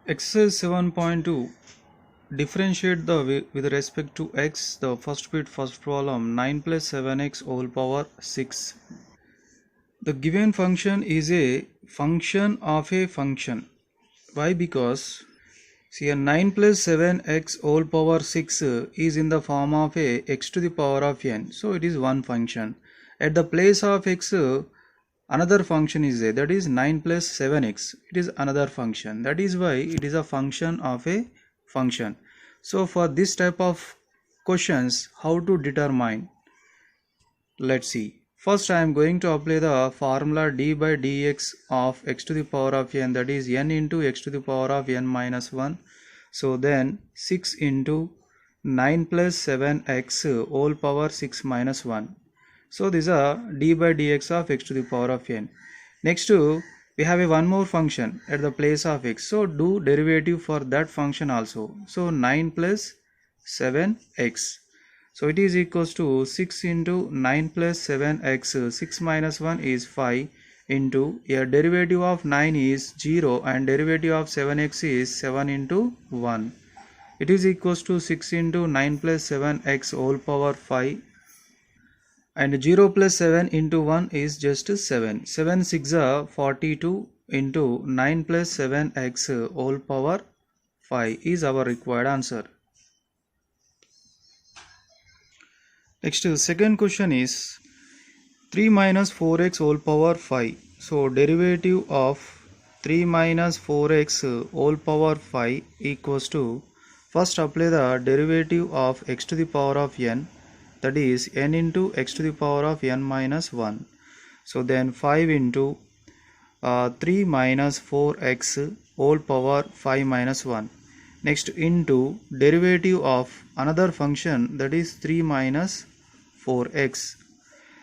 Exercise 7.2. Differentiate with respect to x. The first bit, first problem, 9 plus 7x whole power 6. The given function is a function of a function. Why? Because see, a 9 plus 7x whole power 6 is in the form of a x to the power of n. So it is one function. At the place of x, another function is there, that is 9 plus 7x. It is another function. That is why it is a function of a function. So for this type of questions, how to determine? Let's see. First I am going to apply the formula d by dx of x to the power of n, that is n into x to the power of n minus 1. So then 6 into 9 plus 7x whole power 6 minus 1. So these are d by dx of x to the power of n. Next we have a one more function at the place of x. So do derivative for that function also. So 9 plus 7x. So it is equals to 6 into 9 plus 7x, 6 minus 1 is 5, into a derivative of 9 is 0 and derivative of 7x is 7 into 1. It is equals to 6 into 9 plus 7x whole power 5, and 0 plus 7 into 1 is just 7. 7 6 are 42 into 9 plus 7x whole power 5 is our required answer. Next, the second question is 3 minus 4x whole power 5. So derivative of 3 minus 4x whole power 5 equals to, first apply the derivative of x to the power of n, that is n into x to the power of n minus 1. So then 5 into 3 minus 4x whole power 5 minus 1. Next into derivative of another function, that is 3 minus 4x.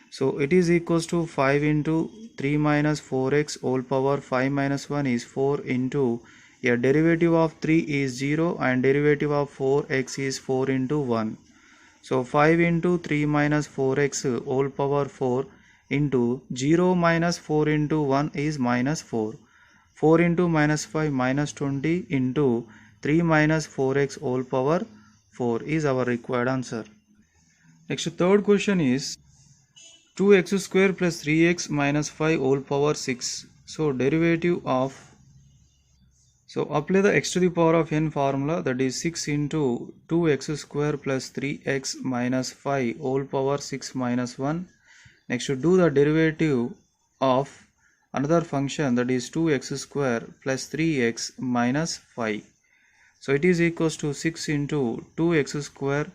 So it is equals to 5 into 3 minus 4x whole power 5 minus 1 is 4, into a derivative of 3 is 0 and derivative of 4x is 4 into 1. So 5 into 3 minus 4x whole power 4 into 0 minus 4 into 1 is minus 4. 4 into minus 5 minus 20 into 3 minus 4x whole power 4 is our required answer. Next, third question is 2x square plus 3x minus 5 whole power 6. So derivative of, so apply the x to the power of n formula, that is 6 into 2x square plus 3x minus 5 whole power 6 minus 1. Next, to do the derivative of another function, that is 2x square plus 3x minus 5. So it is equals to 6 into 2x square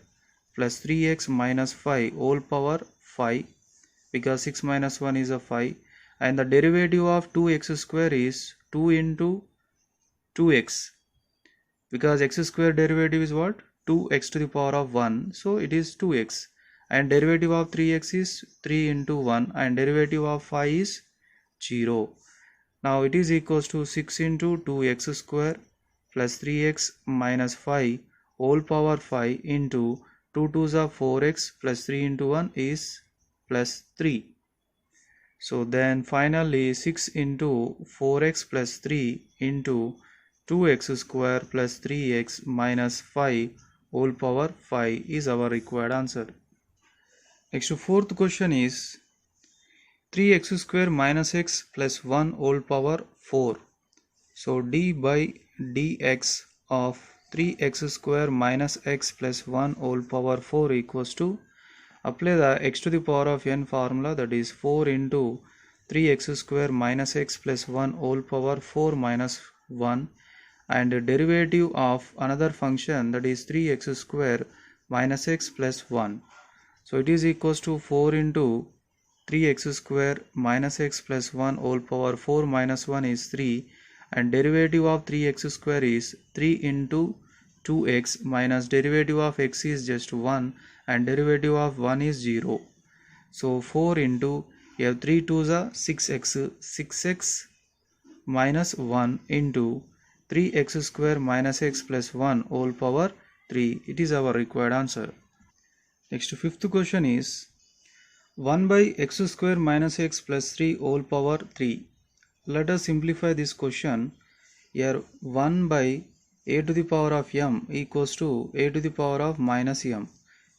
plus 3x minus 5 whole power 5, because 6 minus 1 is a 5, and the derivative of 2x square is 2 into 2x, because x square derivative is what? 2x to the power of 1, so it is 2x, and derivative of 3x is 3 into 1 and derivative of 5 is 0. Now it is equals to 6 into 2x square plus 3x minus 5 whole power 5 into 2 2s are 4x plus 3 into 1 is plus 3. So then finally 6 into 4x plus 3 into 2x square plus 3x minus 5 whole power 5 is our required answer. Next, fourth question is 3x square minus x plus 1 whole power 4. So d by dx of 3x square minus x plus 1 whole power 4 equals to, apply the x to the power of n formula, that is 4 into 3x square minus x plus 1 whole power 4 minus 1, and derivative of another function, that is 3x square minus x plus 1. So it is equals to 4 into 3x square minus x plus 1 whole power 4 minus 1 is 3, and derivative of 3x square is 3 into 2x minus derivative of x is just 1 and derivative of 1 is 0. So 4 into, you have 3 2s are 6x, 6x minus 1 into 3x square minus x plus 1 whole power 3. It is our required answer. Next, fifth question is 1 by x square minus x plus 3 whole power 3. Let us simplify this question. Here 1 by a to the power of m equals to a to the power of minus m.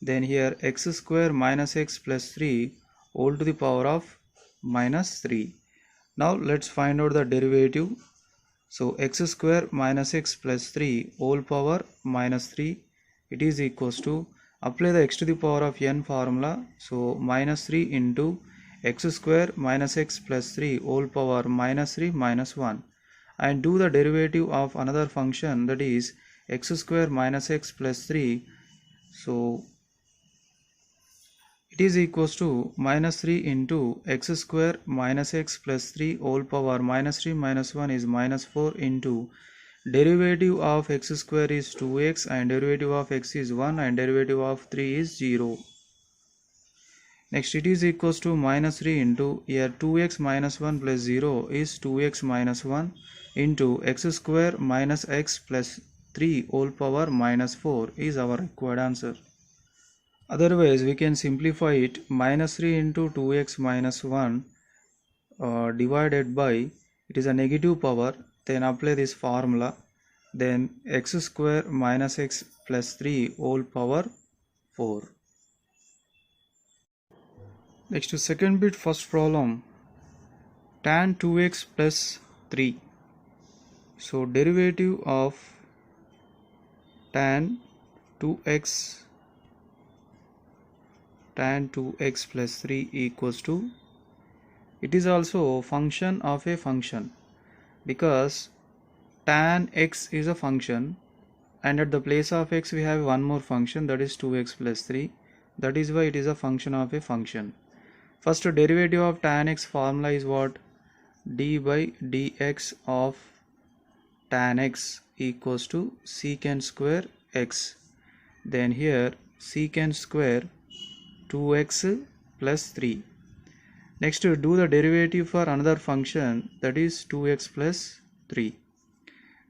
Then here x square minus x plus 3 whole to the power of minus 3. Now let's find out the derivative. So x square minus x plus 3 whole power minus 3, it is equals to, apply the x to the power of n formula. So minus 3 into x square minus x plus 3 whole power minus 3 minus 1, and do the derivative of another function, that is x square minus x plus 3. So it is equals to minus 3 into x square minus x plus 3 whole power minus 3 minus 1 is minus 4 into derivative of x square is 2x and derivative of x is 1 and derivative of 3 is 0. Next it is equals to minus 3 into, here 2x minus 1 plus 0 is 2x minus 1 into x square minus x plus 3 whole power minus 4 is our required answer. Otherwise we can simplify it, minus 3 into 2x minus 1 divided by, it is a negative power, then apply this formula, then x square minus x plus 3 whole power 4. Next to second bit, first problem, tan 2x plus 3. So derivative of tan 2x plus 3 equals to, it is also function of a function, because tan x is a function and at the place of x we have one more function, that is 2x plus 3. That is why it is a function of a function. First derivative of tan x formula is what? D by dx of tan x equals to secant square x. Then here secant square 2x plus 3. Next do the derivative for another function, that is 2x plus 3.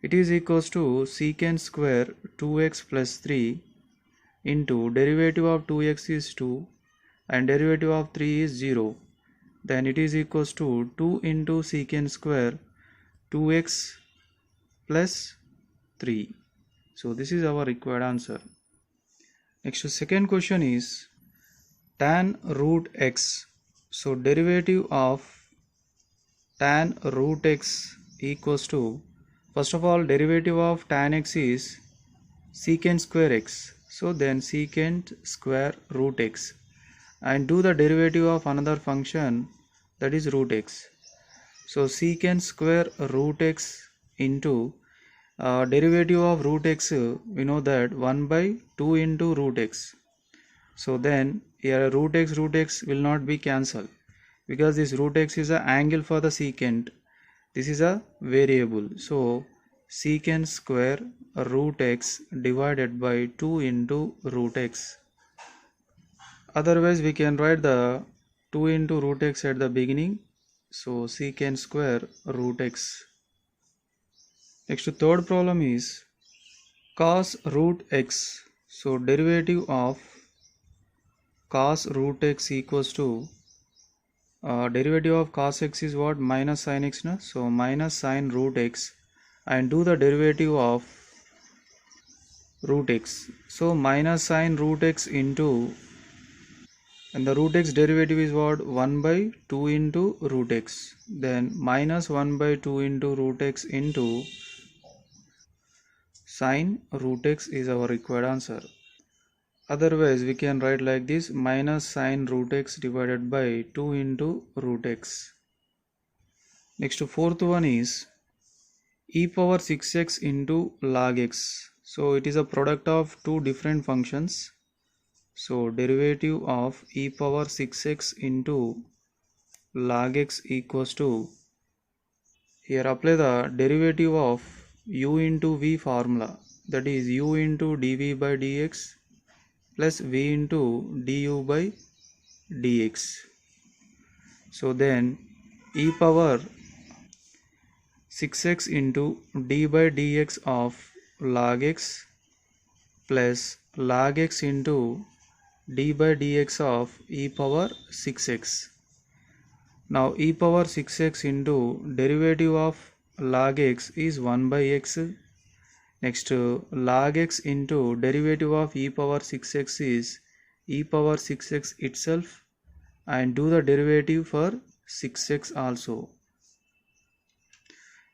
It is equals to secant square 2x plus 3 into derivative of 2x is 2 and derivative of 3 is 0. Then it is equals to 2 into secant square 2x plus 3. So this is our required answer. Next second question is tan root x. So derivative of tan root x equals to, first of all derivative of tan x is secant square x. So then secant square root x, and do the derivative of another function, that is root x. So secant square root x into derivative of root x, we know that 1 by 2 into root x. So then here root x will not be cancelled, because this root x is an angle for the secant, this is a variable. So secant square root x divided by 2 into root x. Otherwise we can write the 2 into root x at the beginning. So secant square root x. Next third problem is cos root x. So derivative of cos root x equals to, derivative of cos x is what? Minus sin x. No? So minus sin root x, and do the derivative of root x. So minus sin root x into, and the root x derivative is what? 1 by 2 into root x. Then minus 1 by 2 into root x into sin root x is our required answer. Otherwise we can write like this, minus sin root x divided by 2 into root x. Next fourth one is e power 6x into log x. So it is a product of two different functions. So derivative of e power 6x into log x equals to, here apply the derivative of u into v formula, that is u into dv by dx plus v into du by dx. So then e power 6x into d by dx of log x plus log x into d by dx of e power 6x. Now e power 6x into derivative of log x is 1 by x. Next, log x into derivative of e power 6x is e power 6x itself, and do the derivative for 6x also.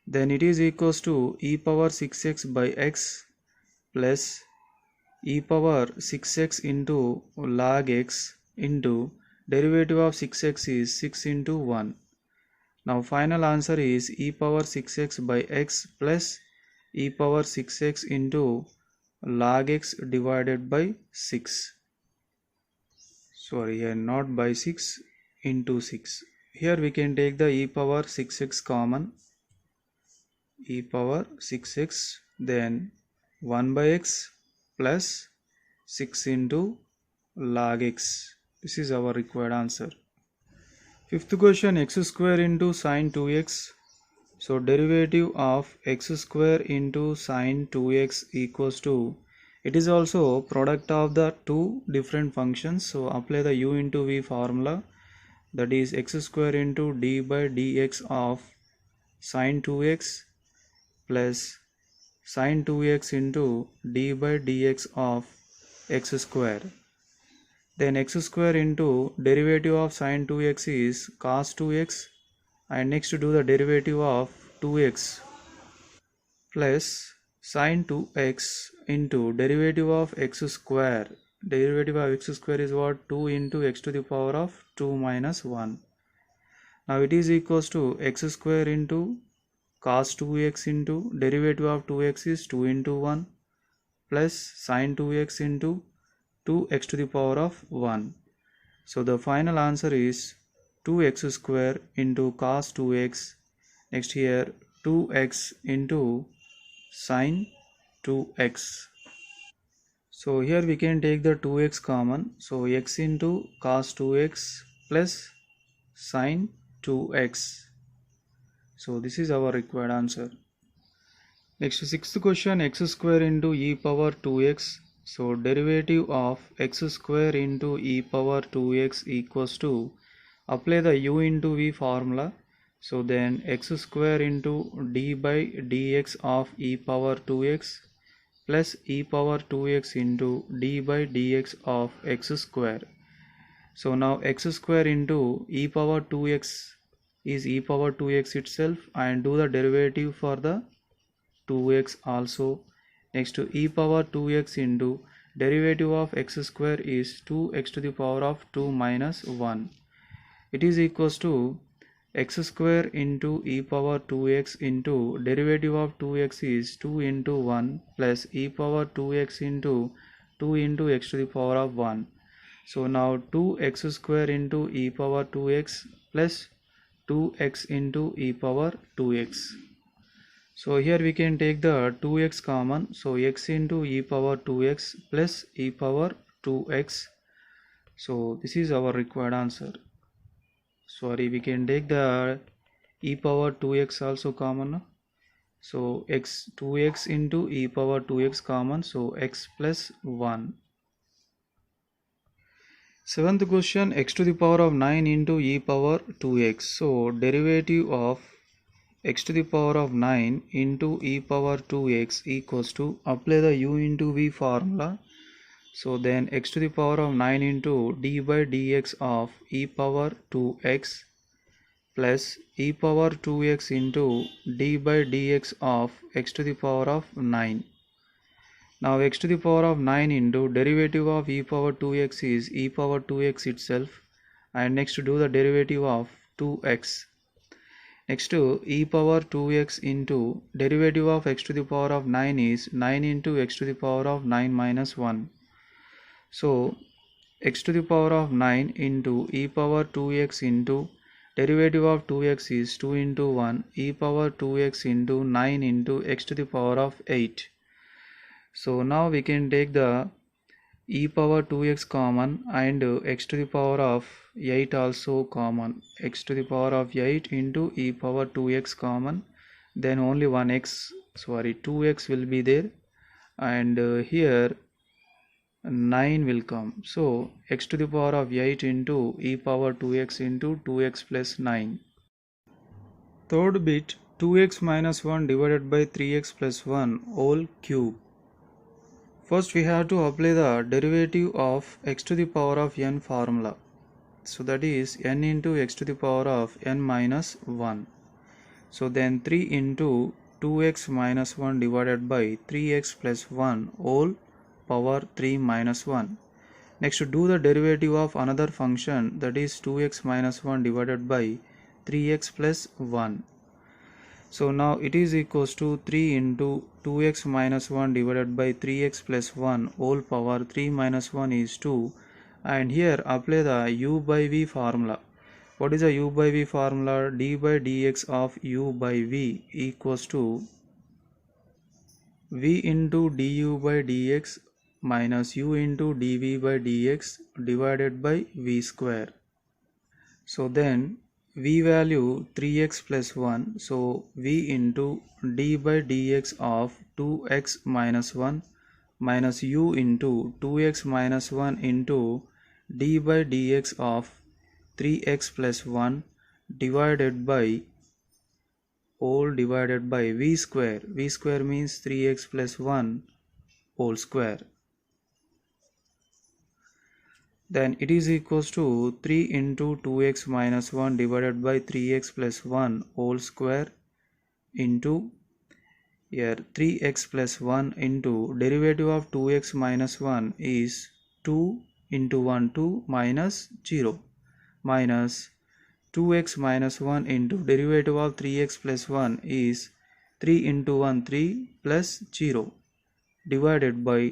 Then it is equals to e power 6x by x plus e power 6x into log x into derivative of 6x is 6 into 1. Now final answer is e power 6x by x plus e power 6x into log x divided by 6. Sorry, here not by 6, into 6. Here we can take the e power 6x common. E power 6x, then 1 by x plus 6 into log x. This is our required answer. Fifth question, x square into sine 2x. So derivative of x square into sine 2x equals to, it is also product of the two different functions. So apply the u into v formula, that is x square into d by dx of sine 2x plus sine 2x into d by dx of x square. Then x square into derivative of sine 2x is cos 2x, and next do the derivative of 2x plus sine 2x into derivative of x square. Derivative of x square is what? 2 into x to the power of 2 minus 1. Now it is equals to x square into cos 2x into derivative of 2x is 2 into 1 plus sine 2x into 2x to the power of 1. So the final answer is 2x square into cos 2x. Next here 2x into sine 2x. So here we can take the 2x common. So x into cos 2x plus sine 2x. So this is our required answer. Next, sixth question, x square into e power 2x. So derivative of x square into e power 2x equals to, apply the u into v formula. So then x square into d by dx of e power 2x plus e power 2x into d by dx of x square. So now x square into e power 2x is e power 2x itself, and do the derivative for the 2x also. Next to e power 2x into derivative of x square is 2x to the power of 2 minus 1. It is equals to x square into e power 2x into derivative of 2x is 2 into 1 plus e power 2x into 2 into x to the power of 1. So now 2x square into e power 2x plus 2x into e power 2x. So here we can take the 2x common. So x into e power 2x plus e power 2x. So this is our required answer. Sorry, we can take the e power 2x also common. So x 2x into e power 2x common. So x plus 1. Seventh question, x to the power of 9 into e power 2x. So derivative of x to the power of 9 into e power 2x equals to, apply the u into v formula. So then x to the power of 9 into d by dx of e power 2x plus e power 2x into d by dx of x to the power of 9. Now x to the power of 9 into derivative of e power 2x is e power 2x itself, and next to do the derivative of 2x. Next to e power 2x into derivative of x to the power of 9 is 9 into x to the power of 9 minus 1. So x to the power of 9 into e power 2x into derivative of 2x is 2 into 1 e power 2x into 9 into x to the power of 8. So now we can take the e power 2x common, and x to the power of 8 also common. X to the power of 8 into e power 2x common, then only 2x will be there, and here 9 will come. So x to the power of 8 into e power 2x into 2x plus 9. Third bit, 2x minus 1 divided by 3x plus 1 whole cube. First we have to apply the derivative of x to the power of n formula. So that is n into x to the power of n minus 1. So then 3 into 2x minus 1 divided by 3x plus 1 whole power 3 minus 1. Next, do the derivative of another function, that is 2x minus 1 divided by 3x plus 1. So now it is equals to 3 into 2x minus 1 divided by 3x plus 1 whole power 3 minus 1 is 2, and here apply the u by v formula. What is the u by v formula? D by dx of u by v equals to v into du by dx minus u into dv by dx divided by v square. So then v value 3x plus 1, so v into d by dx of 2x minus 1 minus u into 2x minus 1 into d by dx of 3x plus 1 divided by whole divided by v square. V square means 3x plus 1 whole square. Then it is equals to 3 into 2x minus 1 divided by 3x plus 1 whole square into here 3x plus 1 into derivative of 2x minus 1 is 2 into 1 2 minus 0 minus 2x minus 1 into derivative of 3x plus 1 is 3 into 1 3 plus 0 divided by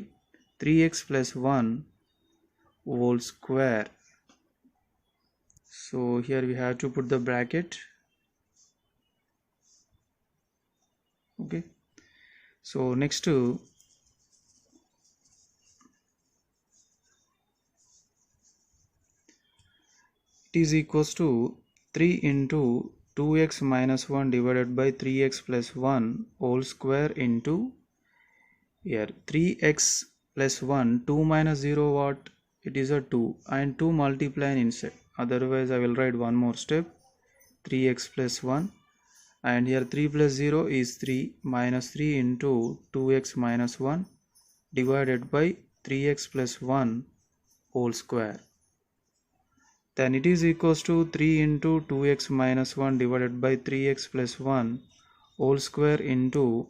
3x plus 1 whole square. So here we have to put the bracket. Okay, so next it is equals to 3 into 2x minus 1 divided by 3x plus 1 whole square into here 3x plus 1 2 minus 0 what? It is a 2 and 2 multiply inside, otherwise I will write one more step 3x plus 1, and here 3 plus 0 is 3 minus 3 into 2x minus 1 divided by 3x plus 1 whole square. Then it is equals to 3 into 2x minus 1 divided by 3x plus 1 whole square into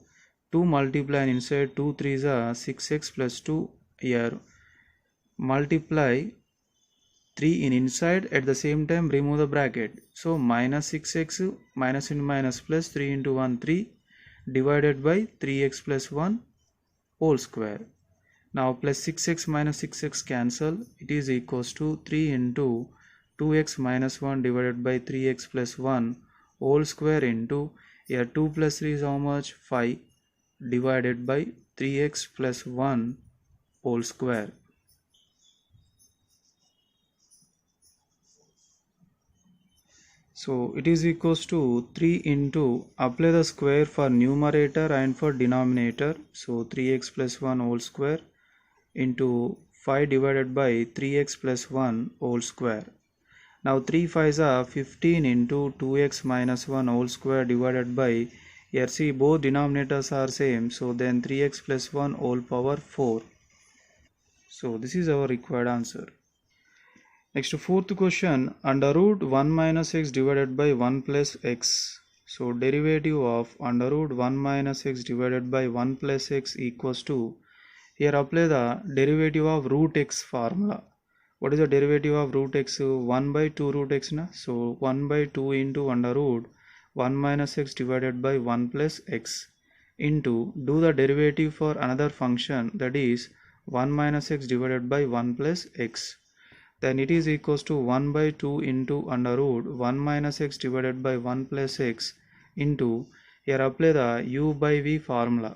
2 multiply inside 2 3s are 6x plus 2, here multiply 3 in inside, at the same time remove the bracket, so minus 6x minus into minus plus 3 into 1 3 divided by 3x plus 1 whole square. Now plus 6x minus 6x cancel, it is equals to 3 into 2x minus 1 divided by 3x plus 1 whole square into here 2 plus 3 is how much? 5 divided by 3x plus 1 whole square. So it is equals to 3 into, apply the square for numerator and for denominator, so 3x plus 1 whole square into 5 divided by 3x plus 1 whole square. Now 3 5s are 15 into 2x minus 1 whole square divided by, here see both denominators are same, so then 3x plus 1 whole power 4. So this is our required answer. Next, fourth question, under root 1 minus x divided by 1 plus x. So derivative of under root 1 minus x divided by 1 plus x equals to, here apply the derivative of root x formula. What is the derivative of root x? 1 by 2 root x na? So 1 by 2 into under root 1 minus x divided by 1 plus x into, do the derivative for another function, that is 1 minus x divided by 1 plus x. Then it is equals to 1 by 2 into under root 1 minus x divided by 1 plus x into, here apply the u by v formula.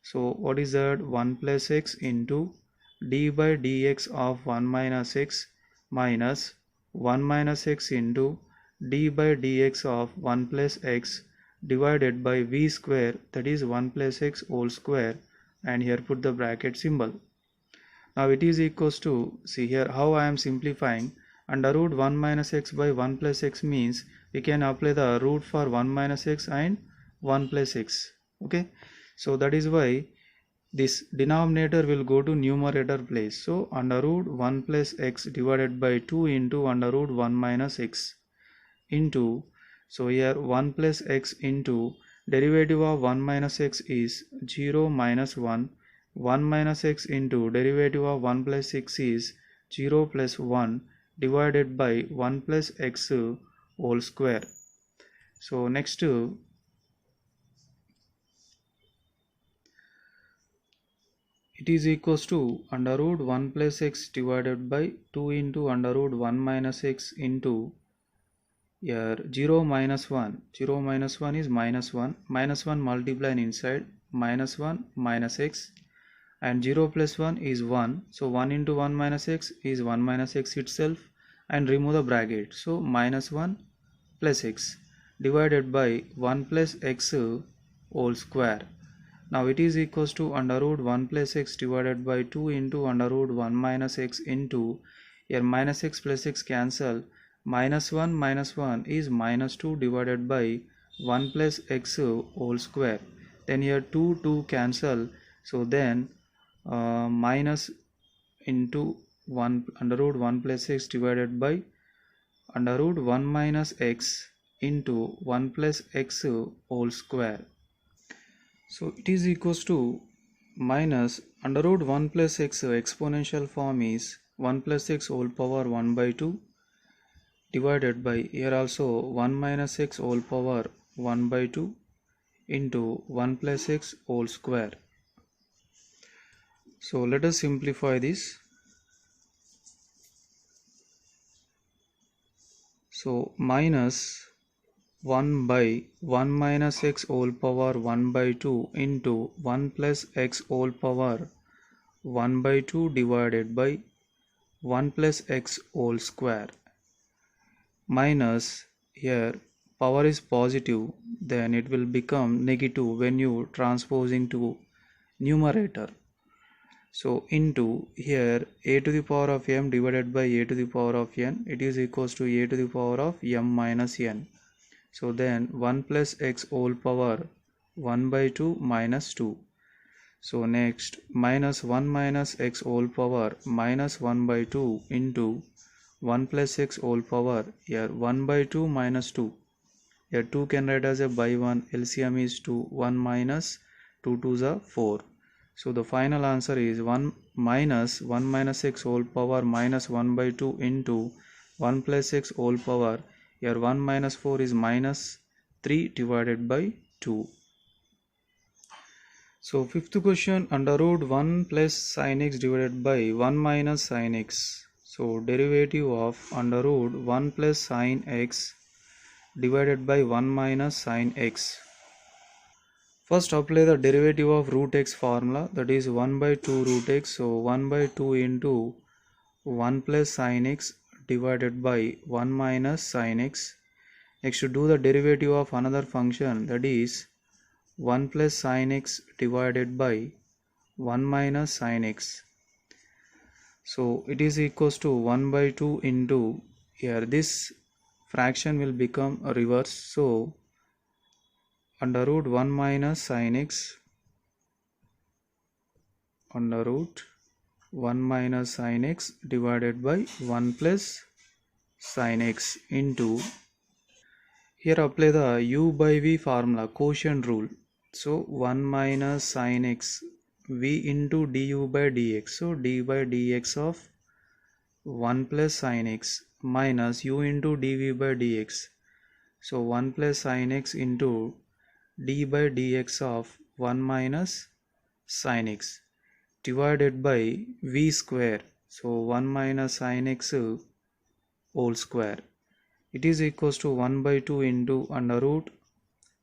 So what is that? 1 plus x into d by dx of 1 minus x minus 1 minus x into d by dx of 1 plus x divided by v square, that is 1 plus x whole square, and here put the bracket symbol. Now it is equals to, see here how I am simplifying, under root 1 minus x by 1 plus x means we can apply the root for 1 minus x and 1 plus x. Okay, so that is why this denominator will go to numerator place. So under root 1 plus x divided by 2 into under root 1 minus x into, so here 1 plus x into derivative of 1 minus x is 0 minus 1. 1 minus x into derivative of 1 plus x is 0 plus 1 divided by 1 plus x whole square. So next it is equals to under root 1 plus x divided by 2 into under root 1 minus x into here 0 minus 1. 0 minus 1 is minus 1. Minus 1 multiplied inside minus 1 minus x, and 0 plus 1 is 1. So 1 into 1 minus x is 1 minus x itself, and remove the bracket. So minus 1 plus x divided by 1 plus x whole square. Now it is equals to under root 1 plus x divided by 2 into under root 1 minus x into, here minus x plus x cancel, minus 1 minus 1 is minus 2 divided by 1 plus x whole square. Then here 2 cancel, so then minus into 1 under root 1 plus x divided by under root 1 minus x into 1 plus x whole square. So it is equals to minus under root 1 plus x exponential form is 1 plus x whole power 1 by 2 divided by, here also 1 minus x whole power 1 by 2 into 1 plus x whole square. So let us simplify this. So minus 1 by 1 minus x whole power 1 by 2 into 1 plus x whole power 1 by 2 divided by 1 plus x whole square, minus, here power is positive, then it will become negative when you transposing to numerator. So into, here a to the power of m divided by a to the power of n, it is equals to a to the power of m minus n. So then 1 plus x whole power 1 by 2 minus 2. So next minus 1 minus x whole power minus 1 by 2 into 1 plus x whole power, here 1 by 2 minus 2. Here 2 can write as a by 1, LCM is 2, 1 minus 2 2s are 4. So the final answer is 1 minus x whole power minus 1 by 2 into 1 plus x whole power, here 1 minus 4 is minus 3 divided by 2. So fifth question, under root 1 plus sin x divided by 1 minus sin x. So derivative of under root 1 plus sin x divided by 1 minus sin x. First apply the derivative of root x formula, that is 1 by 2 root x. So 1 by 2 into 1 plus sin x divided by 1 minus sin x. Next to do the derivative of another function, that is 1 plus sin x divided by 1 minus sin x. So it is equals to 1 by 2 into, here this fraction will become a reverse. So under root 1 minus sin x under root 1 minus sin x divided by 1 plus sin x into, here apply the u by v formula, quotient rule. So 1 minus sin x v into du by dx. So d by dx of 1 plus sin x minus u into dv by dx. So 1 plus sin x into d by dx of 1 minus sin x divided by v square. So 1 minus sin x whole square. It is equals to 1 by 2 into under root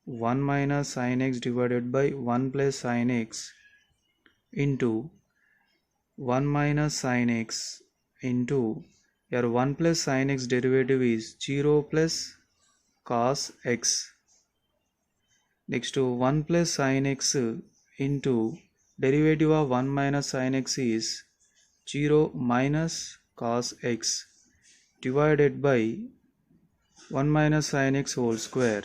1 minus sin x divided by 1 plus sin x into 1 minus sin x into, here 1 plus sin x derivative is 0 plus cos x. Next to 1 plus sin x into derivative of 1 minus sin x is 0 minus cos x divided by 1 minus sin x whole square.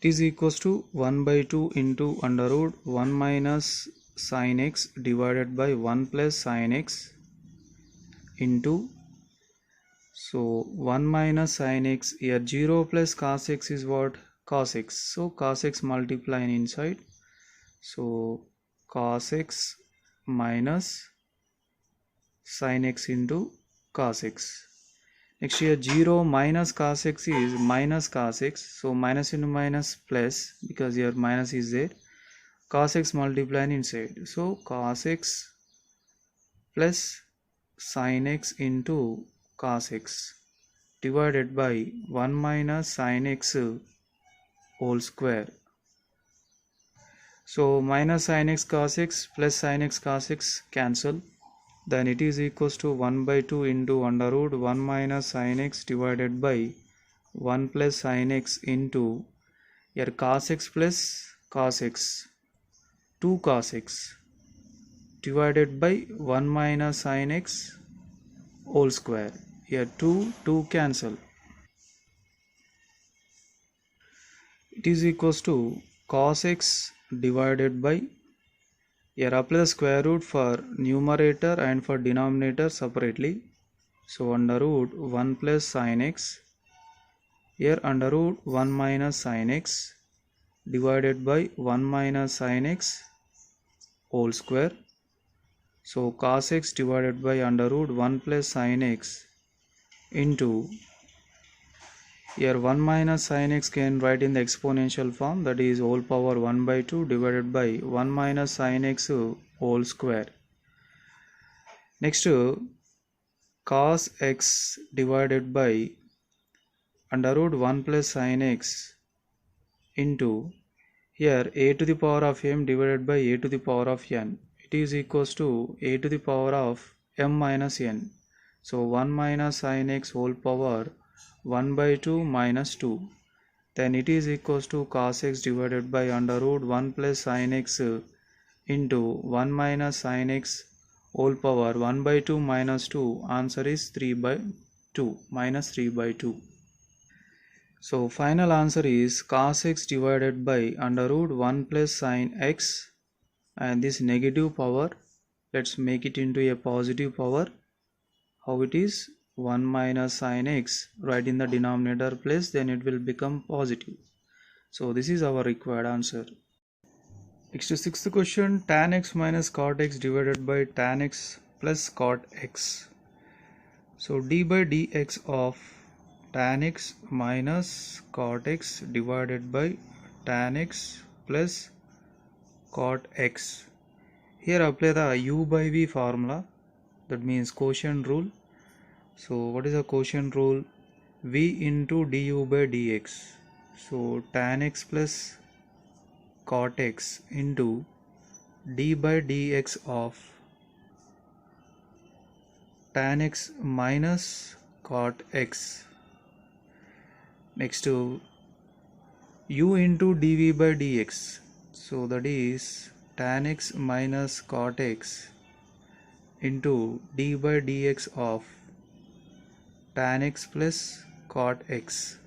It is equals to 1 by 2 into under root 1 minus sin x divided by 1 plus sin x into, so 1 minus sin x, here 0 plus cos x is what? Cos x. So cos x multiply inside. So cos x minus sin x into cos x. Next here 0 minus cos x is minus cos x. So minus into minus plus, because here minus is there. Cos x multiply inside. So cos x plus sin x into cos x divided by 1 minus sin x whole square. So minus sin x cos x plus sin x cos x cancel. Then it is equals to 1 by 2 into under root 1 minus sin x divided by 1 plus sin x into, here cos x plus cos x, 2 cos x divided by 1 minus sin x whole square. Here 2 cancel. It is equals to cos x divided by, here apply the square root for numerator and for denominator separately. So under root 1 plus sin x, here under root 1 minus sin x divided by 1 minus sin x whole square. So cos x divided by under root 1 plus sin x into, here 1 minus sin x can write in the exponential form, that is whole power 1 by 2 divided by 1 minus sin x whole square. Next cos x divided by under root 1 plus sin x into, here a to the power of m divided by a to the power of n. It is equals to a to the power of m minus n. So 1 minus sin x whole power 1 by 2 minus 2. Then it is equals to cos x divided by under root 1 plus sin x into 1 minus sin x whole power 1 by 2 minus 2. Answer is 3 by 2, minus 3 by 2. So final answer is cos x divided by under root 1 plus sin x, and this negative power, let's make it into a positive power. How it is? 1 minus sin x, right in the denominator place, then it will become positive. So this is our required answer. Next to sixth question, tan x minus cot x divided by tan x plus cot x. So d by dx of tan x minus cot x divided by tan x plus cot x. Here apply the u by v formula, that means quotient rule. So what is the quotient rule? V into du by dx. So tan x plus cot x into d by dx of tan x minus cot x. Next to u into dv by dx. So that is tan x minus cot x into d by dx of tan x plus cot x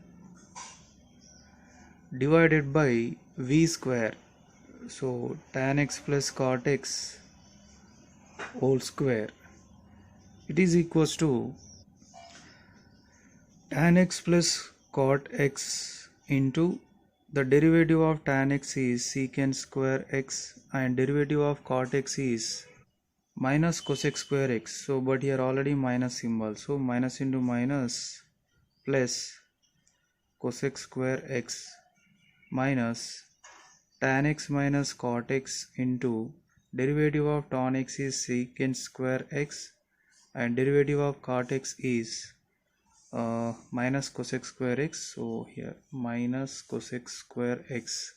divided by v square. So tan x plus cot x whole square. It is equals to tan x plus cot x into, the derivative of tan x is secant square x and derivative of cot x is minus cosec square x. So but here already minus symbol, so minus into minus plus cosec square x minus tan x minus cot x into derivative of tan x is secant square x and derivative of cot x is minus cosec square x. So here minus cosec square x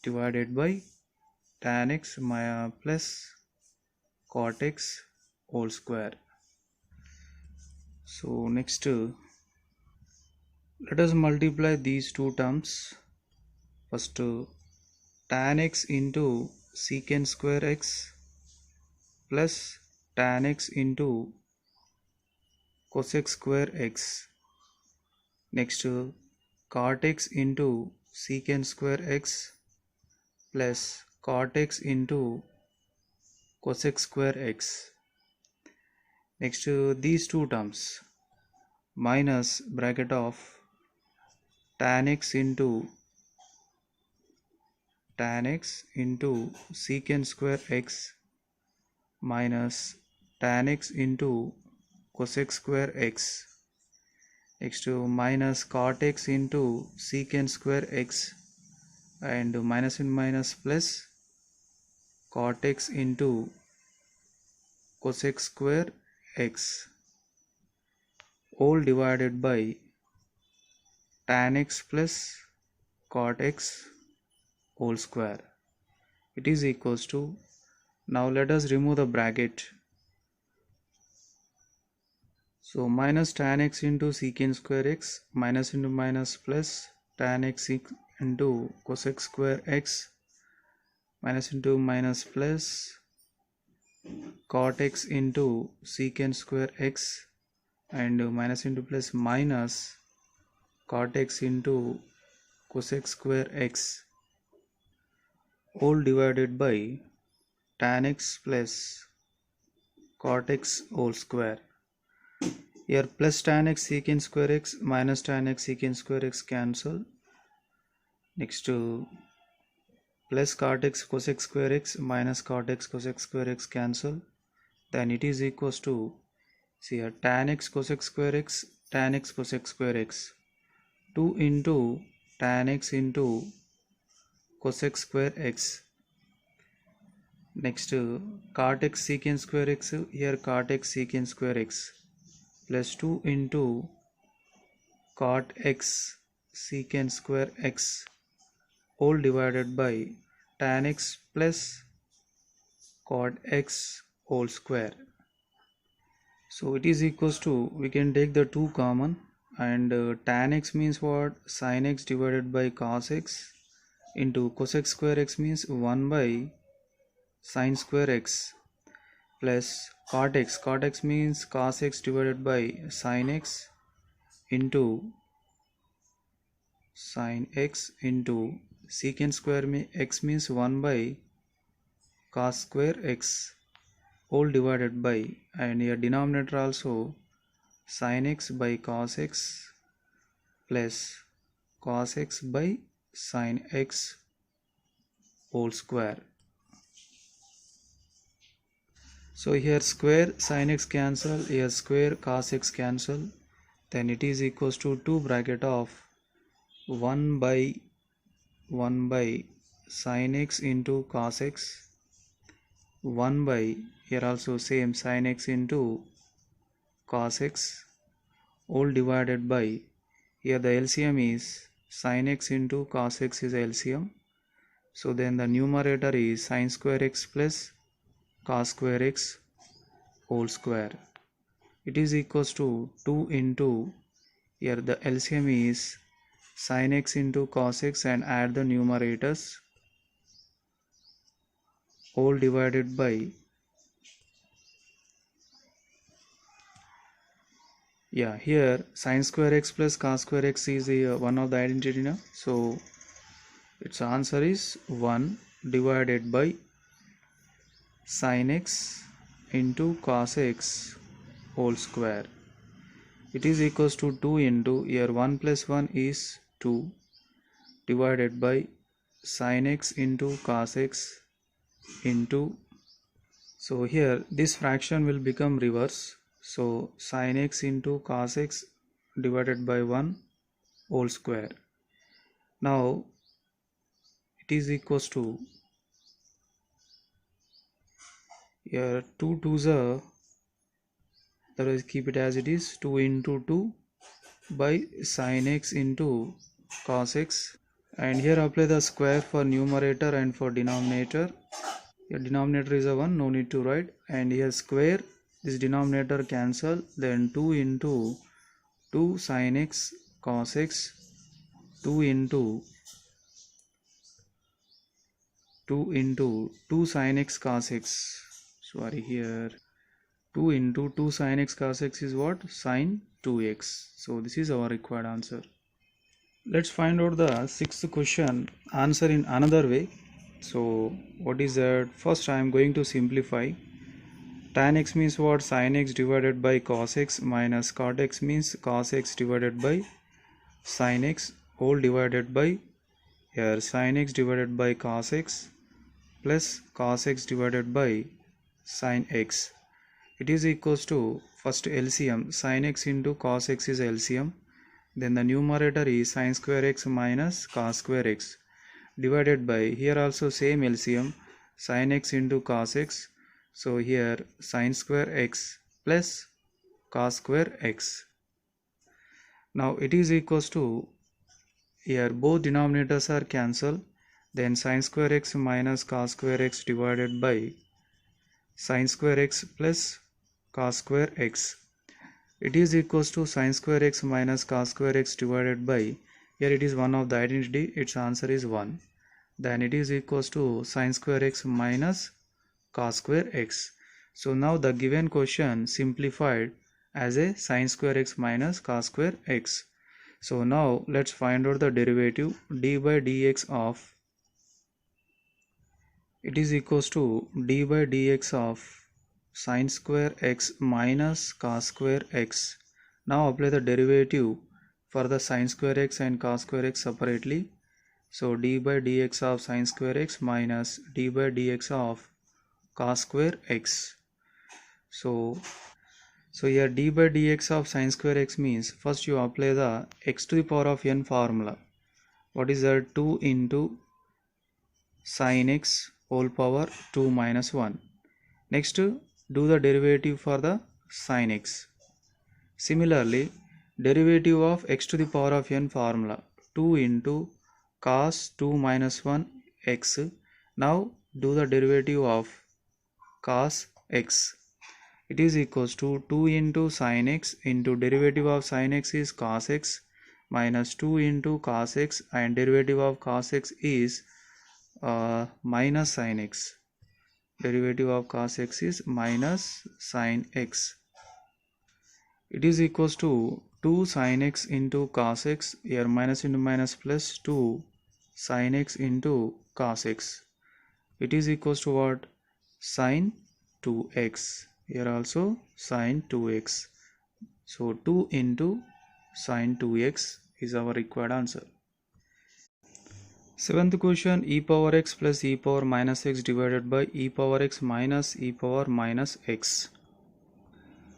divided by tan x plus cot x whole square. So next let us multiply these two terms. First tan x into secant square x plus tan x into cosec square x. Next cot x into secant square x plus cot x into cosec square x. Next these two terms minus bracket of tan x into secant square x minus tan x into cosec square x. Next minus cot x into secant square x, and minus and minus plus cot x into cosec square x, all divided by tan x plus cot x whole square. It is equals to, now let us remove the bracket. So minus tan x into secant square x, minus into minus plus tan x into cosec square x, minus into minus plus cot x into secant square x, and minus into plus minus cot x into cosec square x, all divided by tan x plus cot x whole square. Here plus tan x secant square x minus tan x secant square x cancel. Next plus cot x cosec square x minus cot x cosec square x cancel. Then it is equals to, see here, tan x cosec square x, tan x cosec square x, 2 into tan x into cosec square x. Next cot x secant square x, here cot x secant square x, plus 2 into cot x secant square x, all divided by tan x plus cot x whole square. So it is equals to, we can take the 2 common, and tan x means what? Sin x divided by cos x into cosec square x means 1 by sin square x, plus cot x means cos x divided by sin x into sin x into secant square x means 1 by cos square x, all divided by, and here denominator also sin x by cos x plus cos x by sin x whole square. So here square sin x cancel, here square cos x cancel, then it is equals to 2 bracket of 1 by sin x into cos x, 1 by, here also same sin x into cos x, all divided by, here the LCM is sin x into cos x is LCM, so then the numerator is sin square x plus cos square x whole square. It is equals to 2 into, here the LCM is sin x into cos x, and add the numerators, all divided by, yeah, here sin square x plus cos square x is one of the identity now, so its answer is 1 divided by sin x into cos x whole square. It is equals to 2 into, here 1 plus 1 is 2, divided by sin x into cos x into, so here this fraction will become reverse, so sin x into cos x divided by 1 whole square. Now it is equals to, here 2 2s are, otherwise keep it as it is, 2 into 2 by sin x into cos x, and here apply the square for numerator and for denominator. Your denominator is a 1, no need to write, and here square, this denominator cancel, then 2 into 2 sin x cos x, 2 into 2 sin x cos x, sorry, here 2 into 2 sin x cos x is what? Sin 2x. So this is our required answer. Let's find out the sixth question answer in another way. So what is that? First I am going to simplify. Tan x means what? Sin x divided by cos x minus cot x means cos x divided by sin x whole divided by here sin x divided by cos x plus cos x divided by sin x. It is equals to first LCM. Sin x into cos x is LCM. Then the numerator is sin square x minus cos square x divided by here also same LCM sin x into cos x. So here sin square x plus cos square x. Now it is equals to here both denominators are cancelled. Then sin square x minus cos square x divided by sin square x plus cos square x. It is equals to sin square x minus cos square x divided by here it is one of the identity, its answer is 1. Then it is equals to sin square x minus cos square x. So now the given question simplified as a sin square x minus cos square x. So now let's find out the derivative. D by dx of it is equals to d by dx of sin square x minus cos square x. Now apply the derivative for the sin square x and cos square x separately. So d by dx of sin square x minus d by dx of cos square x. So here d by dx of sin square x means first you apply the x to the power of n formula. What is that? 2 into sin x whole power 2 minus 1. Next do the derivative for the sin x. Similarly, derivative of x to the power of n formula 2 into cos 2 minus 1 x. Now do the derivative of cos x. It is equals to 2 into sin x into derivative of sin x is cos x minus 2 into cos x and derivative of cos x is minus sin x. Derivative of cos x is minus sin x. It is equals to 2 sin x into cos x, here minus into minus plus 2 sin x into cos x. It is equals to what? Sin 2x. Here also sin 2x. So 2 into sin 2x is our required answer. Seventh question, e power x plus e power minus x divided by e power x minus e power minus x.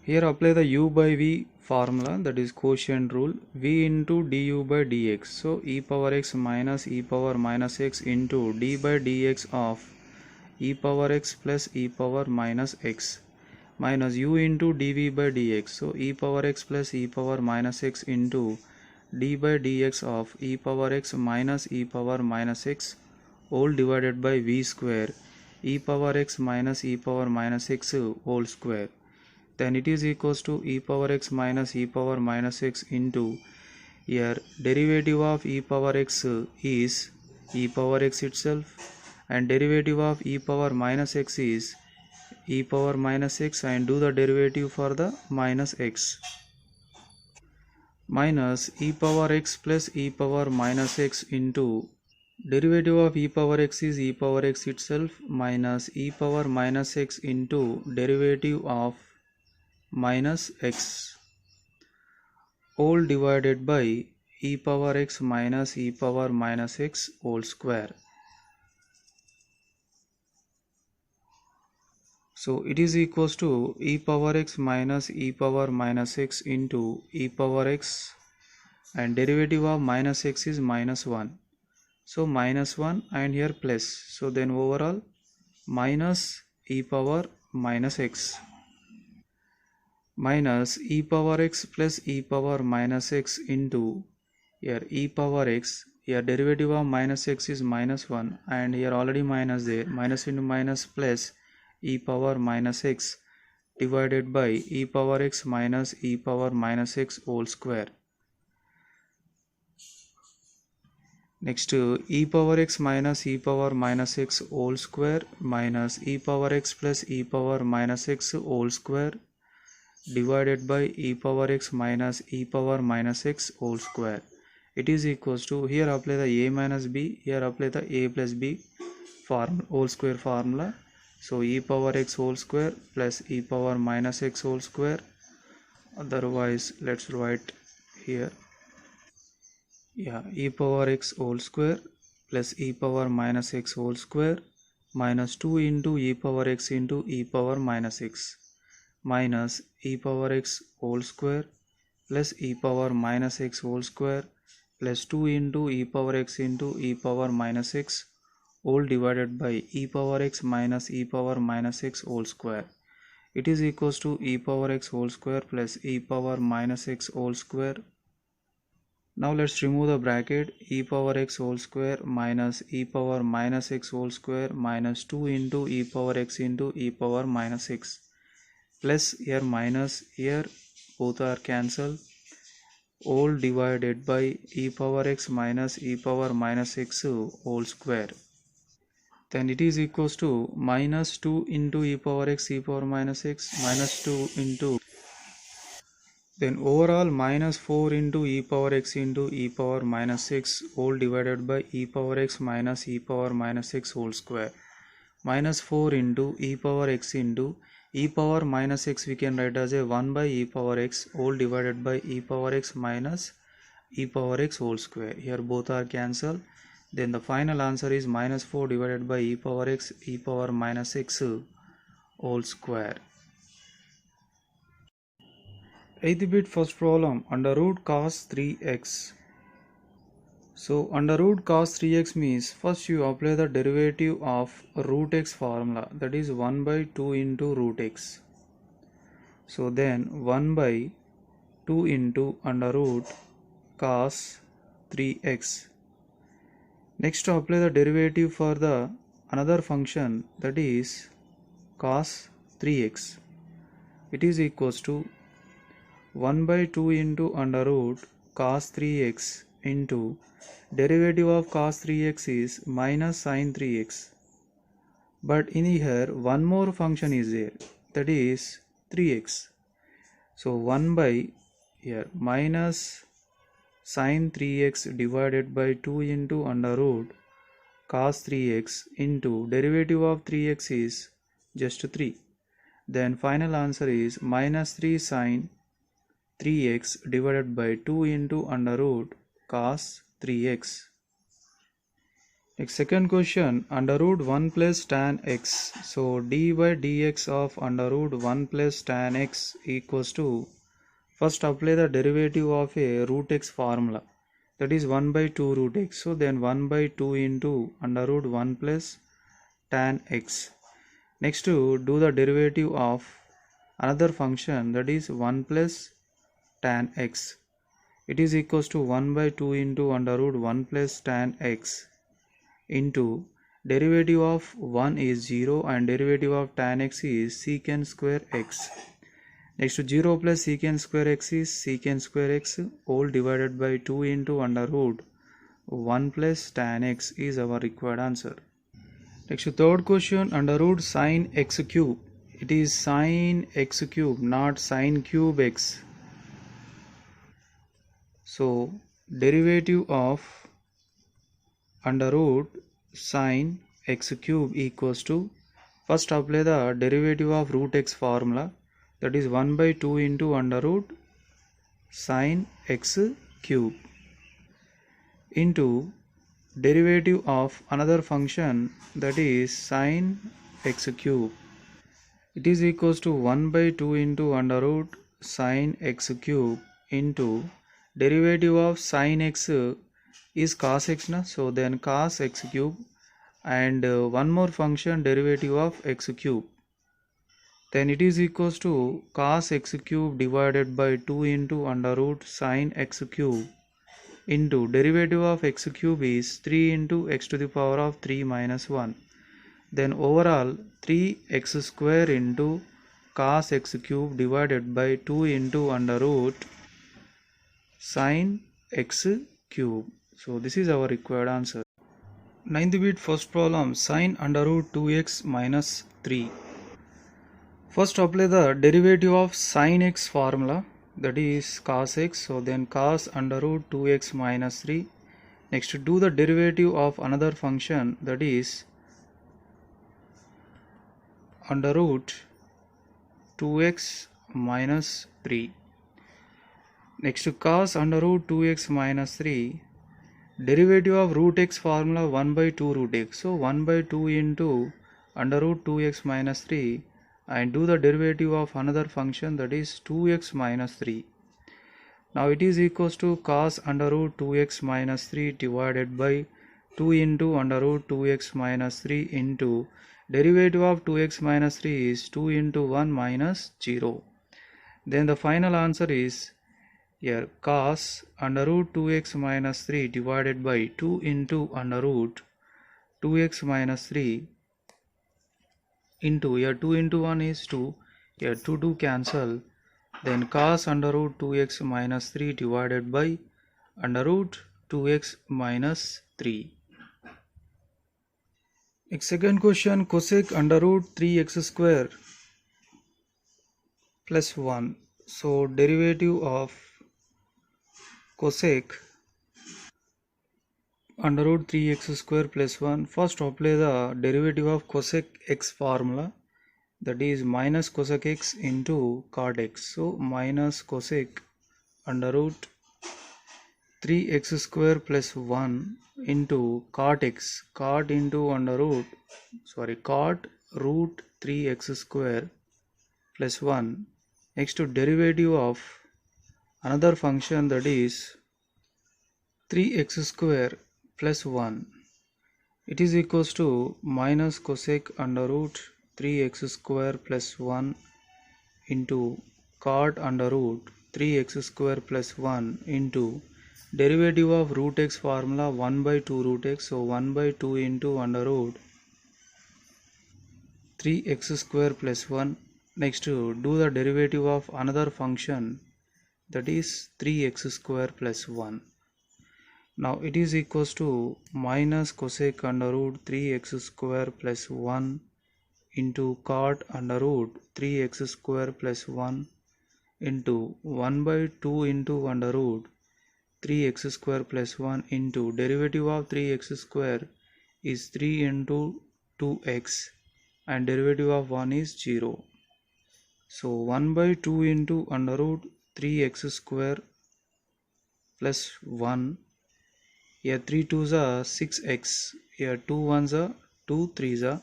Here apply the u by v formula, that is quotient rule, v into du by dx. So e power x minus e power minus x into d by dx of e power x plus e power minus x minus u into dv by dx. So e power x plus e power minus x into d by dx of e power x minus e power minus x whole divided by v square e power x minus e power minus x whole square. Then it is equals to e power x minus e power minus x into here derivative of e power x is e power x itself and derivative of e power minus x is e power minus x and do the derivative for the minus x. Minus e power x plus e power minus x into derivative of e power x is e power x itself minus e power minus x into derivative of minus x whole divided by e power x minus e power minus x whole square. So it is equals to e power x minus e power minus x into e power x and derivative of minus x is minus 1. So minus 1 and here plus. So then overall minus e power minus x minus e power x plus e power minus x into here e power x. Here derivative of minus x is minus 1 and here already minus there, minus into minus plus e power minus x divided by e power x minus e power minus x whole square. Next e power x minus e power minus x whole square minus e power x plus e power minus x whole square divided by e power x minus e power minus x whole square. it is equals to, here apply the a minus b, here apply the a plus b whole square formula. So e power x whole square plus e power minus x whole square. Otherwise let's write here, e power x whole square plus e power minus x whole square minus 2 into e power x into e power minus x minus e power x whole square plus e power minus x whole square plus 2 into e power x into e power minus x all divided by e power x minus e power minus x whole square. It is equals to e power x whole square plus e power minus x whole square. Now let's remove the bracket, e power x whole square minus e power minus x whole square minus 2 into e power x into e power minus x plus here minus here both are cancelled, all divided by e power x minus e power minus x whole square. Then it is equals to minus 2 into e power x e power minus x minus 2 into, then overall minus 4 into e power x into e power minus 6 all divided by e power x minus e power minus x whole square. Minus 4 into e power x into e power minus x we can write as a 1 by e power x all divided by e power x minus e power x whole square. Here both are cancelled. Then the final answer is minus 4 divided by e power x e power minus x whole square. 8th bit first problem, under root cos 3x. So under root cos 3x means first you apply the derivative of root x formula, that is 1 by 2 into root x. So then 1 by 2 into under root cos 3x. Next to apply the derivative for the another function, that is cos 3x. It is equals to 1 by 2 into under root cos 3x into derivative of cos 3x is minus sin 3x. But in here one more function is there, that is 3x. So 1 by here minus sin 3x divided by 2 into under root cos 3x into derivative of 3x is just 3. Then final answer is minus 3 sin 3x divided by 2 into under root cos 3x. Next second question, under root 1 plus tan x. So dy by dx of under root 1 plus tan x equals to, first apply the derivative of a root x formula, that is 1 by 2 root x. So then 1 by 2 into under root 1 plus tan x. Next to do the derivative of another function, that is 1 plus tan x. It is equals to 1 by 2 into under root 1 plus tan x into derivative of 1 is 0 and derivative of tan x is secant square x. Next to 0 plus secant square x is secant square x all divided by 2 into under root 1 plus tan x is our required answer. Next to third question, under root sin x cube. It is sin x cube, not sin cube x. So derivative of under root sin x cube equals to, first apply the derivative of root x formula, that is 1 by 2 into under root sin x cube into derivative of another function, that is sin x cube. It is equals to 1 by 2 into under root sin x cube into derivative of sin x is cos x na, so then cos x cube and one more function derivative of x cube, then it is equals to cos x cube divided by 2 into under root sin x cube into derivative of x cube is 3 into x to the power of 3 minus 1. Then overall 3x square into cos x cube divided by 2 into under root sin x cube. So this is our required answer. 9th bit first problem, sin under root 2x minus 3. First apply the derivative of sin x formula, that is cos x. So then cos under root 2x minus 3. Next, do the derivative of another function, that is under root 2x minus 3. Next, cos under root 2x minus 3. Derivative of root x formula 1 by 2 root x. So 1 by 2 into under root 2x minus 3, and do the derivative of another function, that is 2x minus 3. Now it is equals to cos under root 2x minus 3 divided by 2 into under root 2x minus 3 into derivative of 2x minus 3 is 2 into 1 minus 0. Then the final answer is here cos under root 2x minus 3 divided by 2 into under root 2x minus 3 into, here 2 into 1 is 2, here 2 cancel, then cos under root 2x minus 3 divided by under root 2x minus 3. Next, second question, cosec under root 3x square plus 1. So derivative of cosec under root 3x square plus 1. First apply the derivative of cosec x formula, that is minus cosec x into cot x. So minus cosec under root 3x square plus 1 into cot x, cot into under root, cot root 3x square plus 1. Next, to derivative of another function, that is 3x square plus 1. It is equals to minus cosec under root 3x square plus 1 into cot under root 3x square plus 1 into derivative of root x formula 1 by 2 root x. So 1 by 2 into under root 3x square plus 1. Next, do the derivative of another function, that is 3x square plus 1. Now it is equals to minus cosec under root 3x square plus 1 into cot under root 3x square plus 1 into 1 by 2 into under root 3x square plus 1 into derivative of 3x square is 3 into 2x and derivative of 1 is 0. So 1 by 2 into under root 3x square plus 1. Here 3 2s are 6x, here 2 1s are 2 3s are.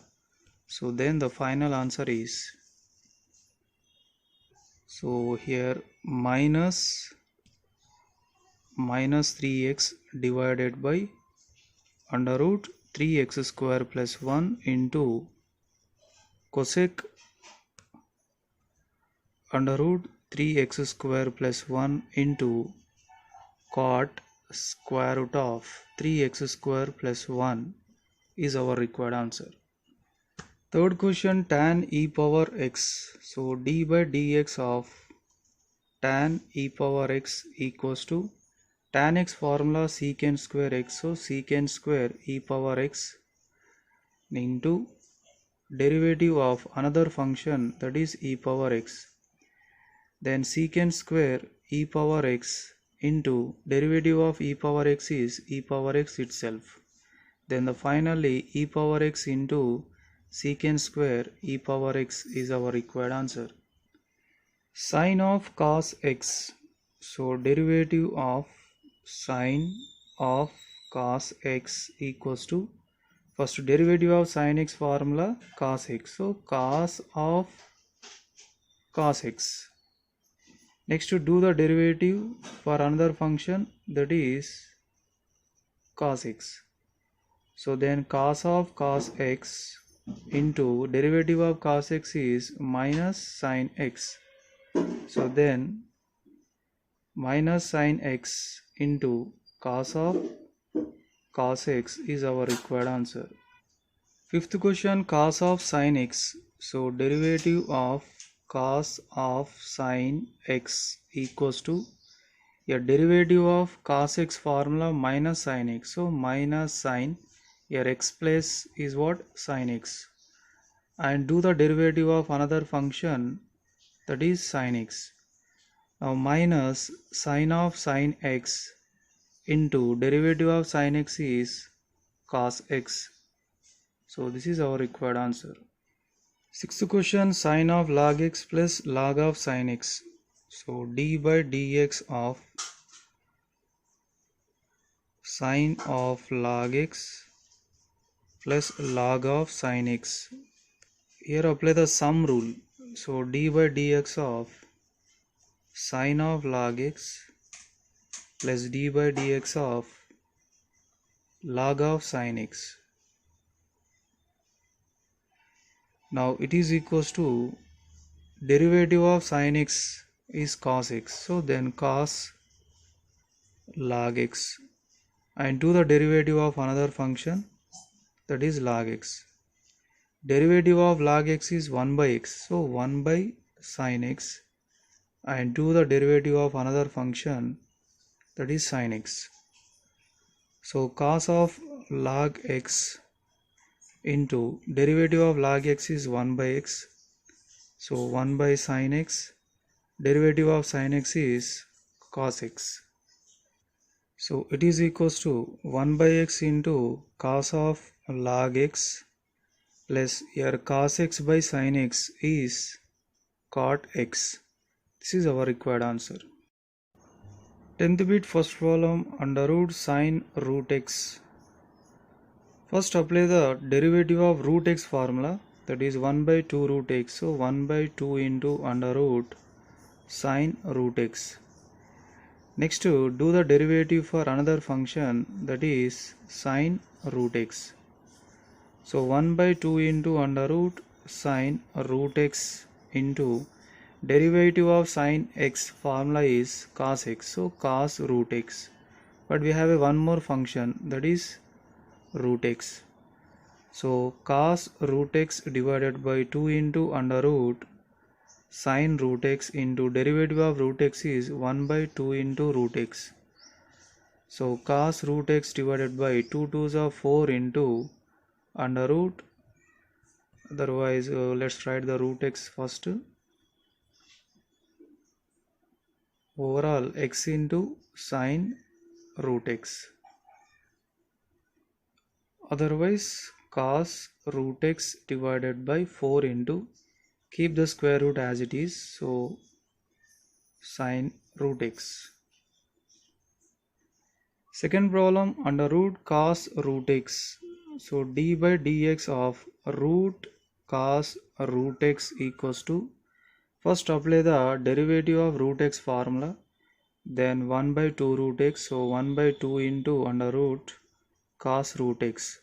So then the final answer is, so here minus 3x divided by under root 3x square plus 1 into cosec under root 3x square plus 1 into cot square root of 3x square plus 1 is our required answer. Third question, tan e power x. So d by dx of tan e power x equals to tan x formula secant square x. So secant square e power x into derivative of another function, that is e power x. Then secant square e power x into derivative of e power x is e power x itself. Then the finally e power x into secant square e power x is our required answer. Sine of cos x. So derivative of sine of cos x equals to, first derivative of sine x formula cos x. So cos of cos x. Next, to do the derivative for another function, that is cos x. So then cos of cos x into derivative of cos x is minus sin x. So then minus sin x into cos of cos x is our required answer. Fifth question, cos of sin x. So derivative of cos of sin x equals to a derivative of cos x formula minus sin x. So minus sin, your x place is what? Sin x. And do the derivative of another function, that is sin x. Now minus sine of sine x into derivative of sine x is cos x. So this is our required answer. Sixth question, sine of log x plus log of sine x. So d by dx of sine of log x plus log of sine x. Here apply the sum rule. So d by dx of sine of log x plus d by dx of log of sine x. Now it is equals to derivative of sine x is cos x. So then cos log x, and do the derivative of another function, that is log x. Derivative of log x is 1 by x. So 1 by sine x, and do the derivative of another function, that is sine x. So cos of log x into derivative of log x is 1 by x. So 1 by sine x, derivative of sine x is cos x. So it is equals to 1 by x into cos of log x plus here cos x by sine x is cot x. This is our required answer. 10th bit first problem, under root sine root x. First apply the derivative of root x formula, that is 1 by 2 root x. So 1 by 2 into under root sine root x. Next do the derivative for another function, that is sine root x. So 1 by 2 into under root sine root x into derivative of sine x formula is cos x. So cos root x. But we have a one more function, that is root x. So cos root x divided by 2 into under root sine root x into derivative of root x is 1 by 2 into root x. So cos root x divided by 2 2s are 4 into under root, otherwise let's write the root x first. Overall x into sine root x, otherwise cos root x divided by 4 into, keep the square root as it is, so sine root x. Second problem, under root cos root x. So d by dx of root cos root x equals to, first apply the derivative of root x formula, then 1 by 2 root x. So 1 by 2 into under root cos root x.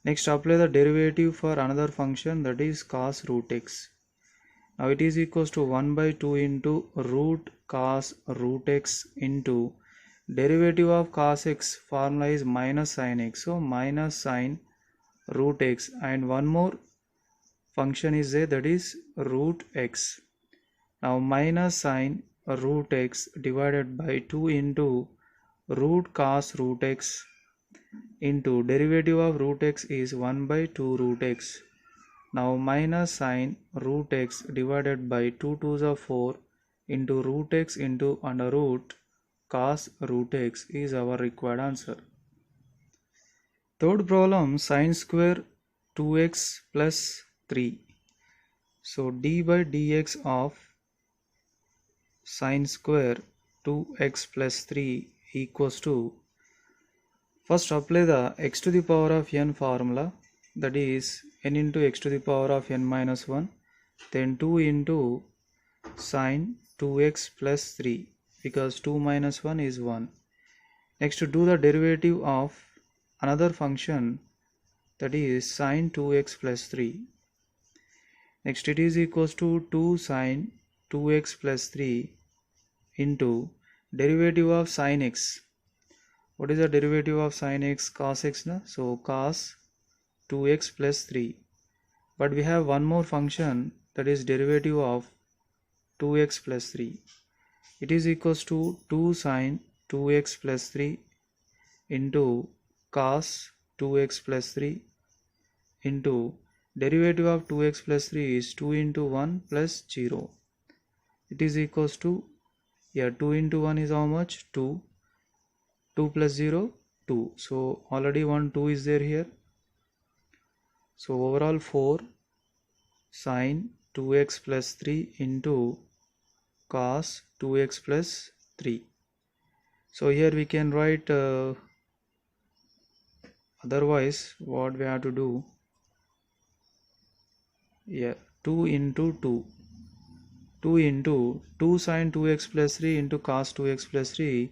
Next apply the derivative for another function, that is cos root x. Now it is equals to 1 by 2 into root cos root x into derivative of cos x formula is minus sin x. So minus sine root x, and one more function is there, that is root x. Now minus sine root x divided by 2 into root cos root x into derivative of root x is 1 by 2 root x. Now minus sine root x divided by 2 2s are 4 into root x into under root cos root x is our required answer. Third problem, sine square 2x plus 3. So d by dx of sine square 2x plus 3 equals to, first apply the x to the power of n formula, that is n into x to the power of n minus 1, then 2 into sine 2x plus 3, because 2 minus 1 is 1. Next to do the derivative of another function, that is sine 2x plus 3. Next it is equals to 2 sine 2x plus 3 into derivative of sine x. What is the derivative of sine x? Cos x, na? So cos 2x plus 3. But we have one more function, that is derivative of 2x plus 3. It is equals to 2 sine 2x plus 3 into cos 2x plus 3 into derivative of 2x plus 3 is 2 into 1 plus 0. It is equals to Here 2 into 1 is how much? 2. 2 plus 0, 2. So already 2 is there here. So overall 4 sine 2x plus 3 into cos 2x plus 3. So here we can write otherwise what we have to do. Yeah, 2 into 2. 2 into 2 sine 2x plus 3 into cos 2x plus 3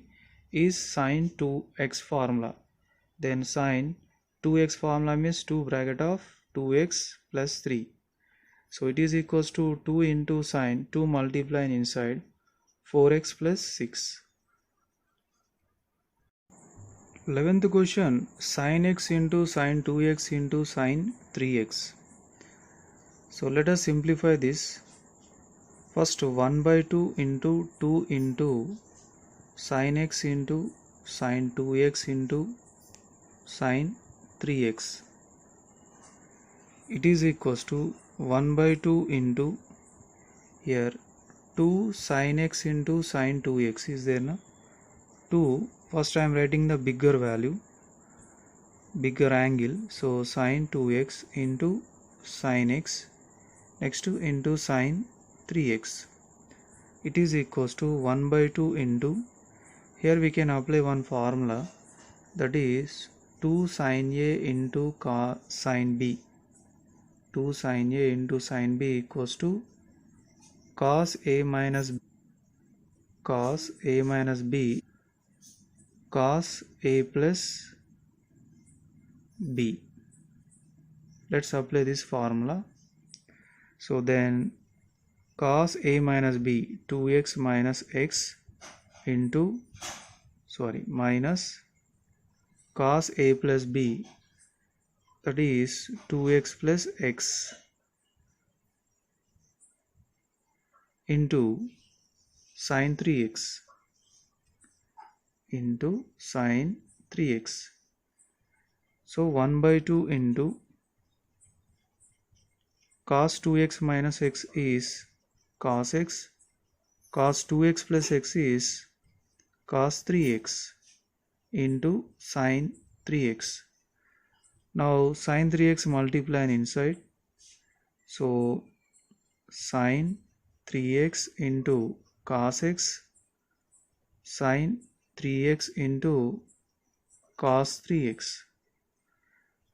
is sine 2x formula. Then sine 2x formula means 2 bracket of 2x plus 3. So it is equals to 2 into sine 2 multiplying inside 4x plus 6. 11th question, sin x into sin 2x into sin 3x. So let us simplify this. First 1 by 2 into 2 into sin x into sin 2x into sin 3x. It is equals to 1 by 2 into here 2 sin x into sin 2x is there now. 2, first I am writing the bigger value, bigger angle, so sin 2x into sin x, next to into sin 3x. It is equals to 1 by 2 into, here we can apply one formula, that is 2 sin a into sin b. 2 sin a into sin b equals to cos a minus b cos a plus b. Let's apply this formula. So then cos a minus b 2x minus x into minus cos a plus b, that is 2x plus x into sin 3x into sin 3x. So 1 by 2 into cos 2x minus x is cos x, cos 2x plus x is cos 3x into sin 3x. Now sin 3x multiply inside, so sin 3x into cos x sin 3x into cos 3x.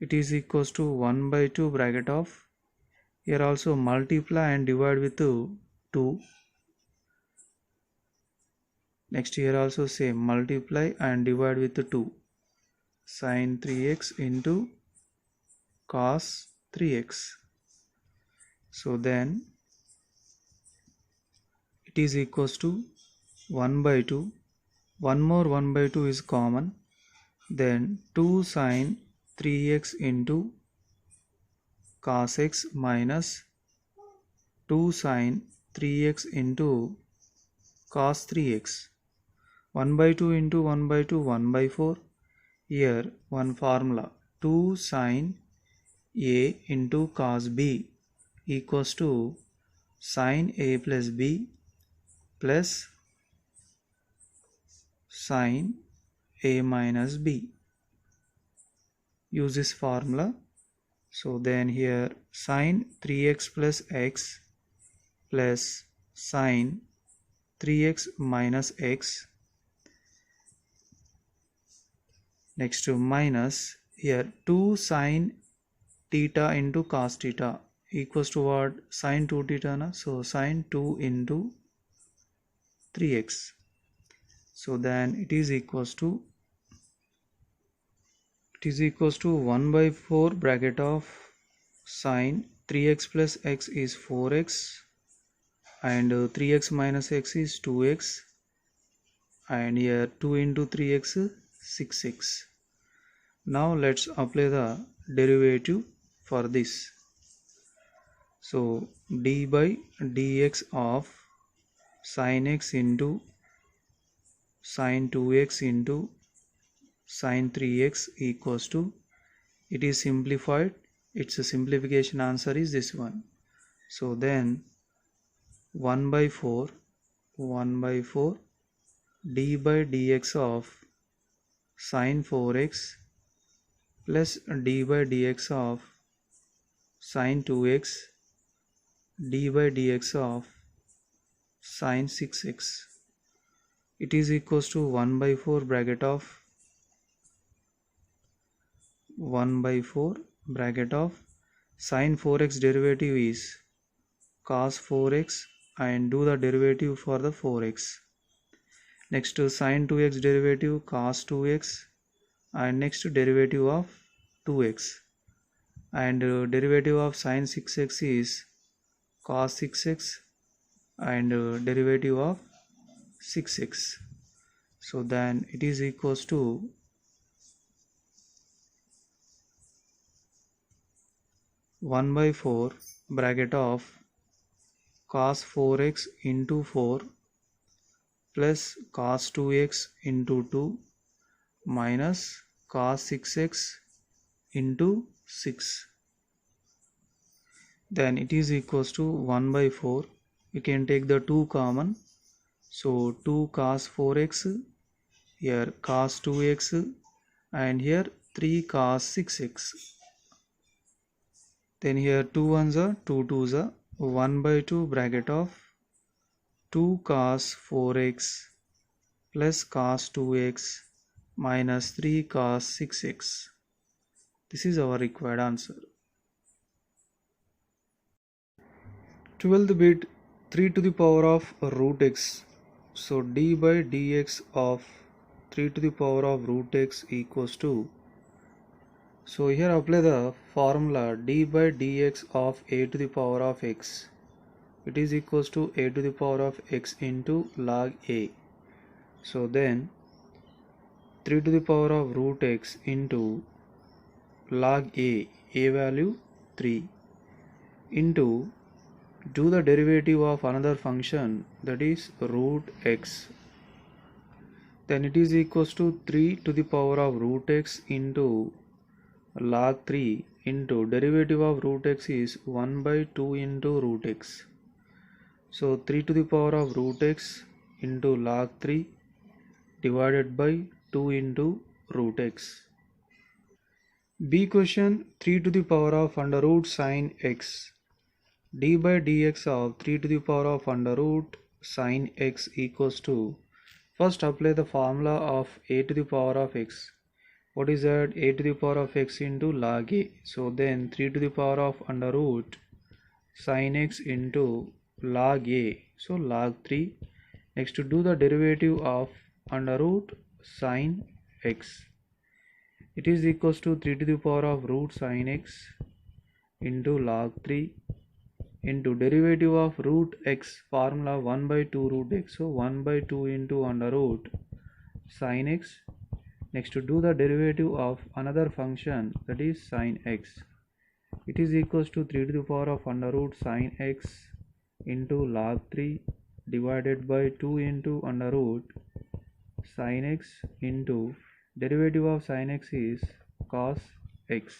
It is equals to 1 by 2 bracket of, here also multiply and divide with 2. Next here also same, multiply and divide with 2. Sin 3x into cos 3x. So then it is equals to 1 by 2. One more 1 by 2 is common. Then 2 sin 3x into cos x minus 2 sin 3x into cos 3x. 1 by 2 into 1 by 2, 1 by 4. Here one formula, 2 sin a into cos b equals to sin a plus b plus sin a minus b. Use this formula. So then here sin 3x plus x plus sin 3x minus x, next to minus here 2 sin theta into cos theta equals to what? Sin 2 theta na? So sin 2 into 3x. So then it is equals to 1 by 4 bracket of sin 3x plus x is 4x and 3x minus x is 2x, and here 2 into 3x 6x. Now let's apply the derivative for this. So d by dx of sin x into sin 2x into sin 3x equals to, it is simplified, its a simplification answer is this one. So then 1 by 4 d by dx of sin 4x plus d by dx of sin 2x d by dx of sin 6x. It is equals to 1 by 4 bracket of 1 by 4 bracket of sin 4x derivative is cos 4x and do the derivative for the 4x. Next to sin 2x derivative cos 2x and next derivative of 2x and derivative of sin 6x is cos 6x and derivative of 6x. So then it is equals to 1 by 4 bracket of cos 4x into 4 plus cos 2x into 2 minus cos 6x into 6. Then it is equals to 1 by 4. You can take the 2 common. So 2 cos 4x, here cos 2x and here 3 cos 6x. Then here 2 ones are 2 twos are 1 by 2 bracket of 2 cos 4x plus cos 2x minus 3 cos 6x. This is our required answer. 12th bit 3 to the power of root x. So d by dx of 3 to the power of root x equals to, so here apply the formula d by dx of a to the power of x. It is equals to a to the power of x into log a. So then 3 to the power of root x into log a value 3 into do the derivative of another function, that is root x. Then it is equals to 3 to the power of root x into log 3 into derivative of root x is 1 by 2 into root x. So 3 to the power of root x into log 3 divided by 2 into root x. B question 3 to the power of under root sin x. D by dx of 3 to the power of under root sin x equals to, first apply the formula of a to the power of x. What is that? A to the power of x into log a. So then 3 to the power of under root sin x into log a, so log 3. Next to do the derivative of under root sin x. It is equals to 3 to the power of root sin x into log 3 into derivative of root x, formula 1 by 2 root x, so 1 by 2 into under root sin x. Next to do the derivative of another function, that is sin x. It is equals to 3 to the power of under root sin x into log 3 divided by 2 into under root sin x into derivative of sin x is cos x.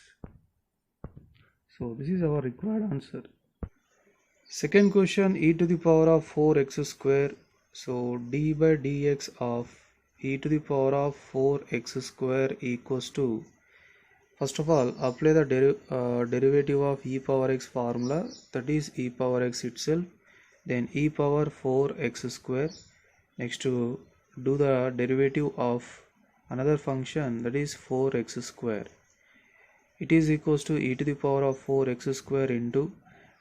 So this is our required answer. Second question, e to the power of 4x square. So d by dx of e to the power of 4x square equals to, first of all apply the derivative of e power x formula, that is e power x itself, then e power 4x square. Next to do the derivative of another function, that is 4x square. It is equals to e to the power of 4x square into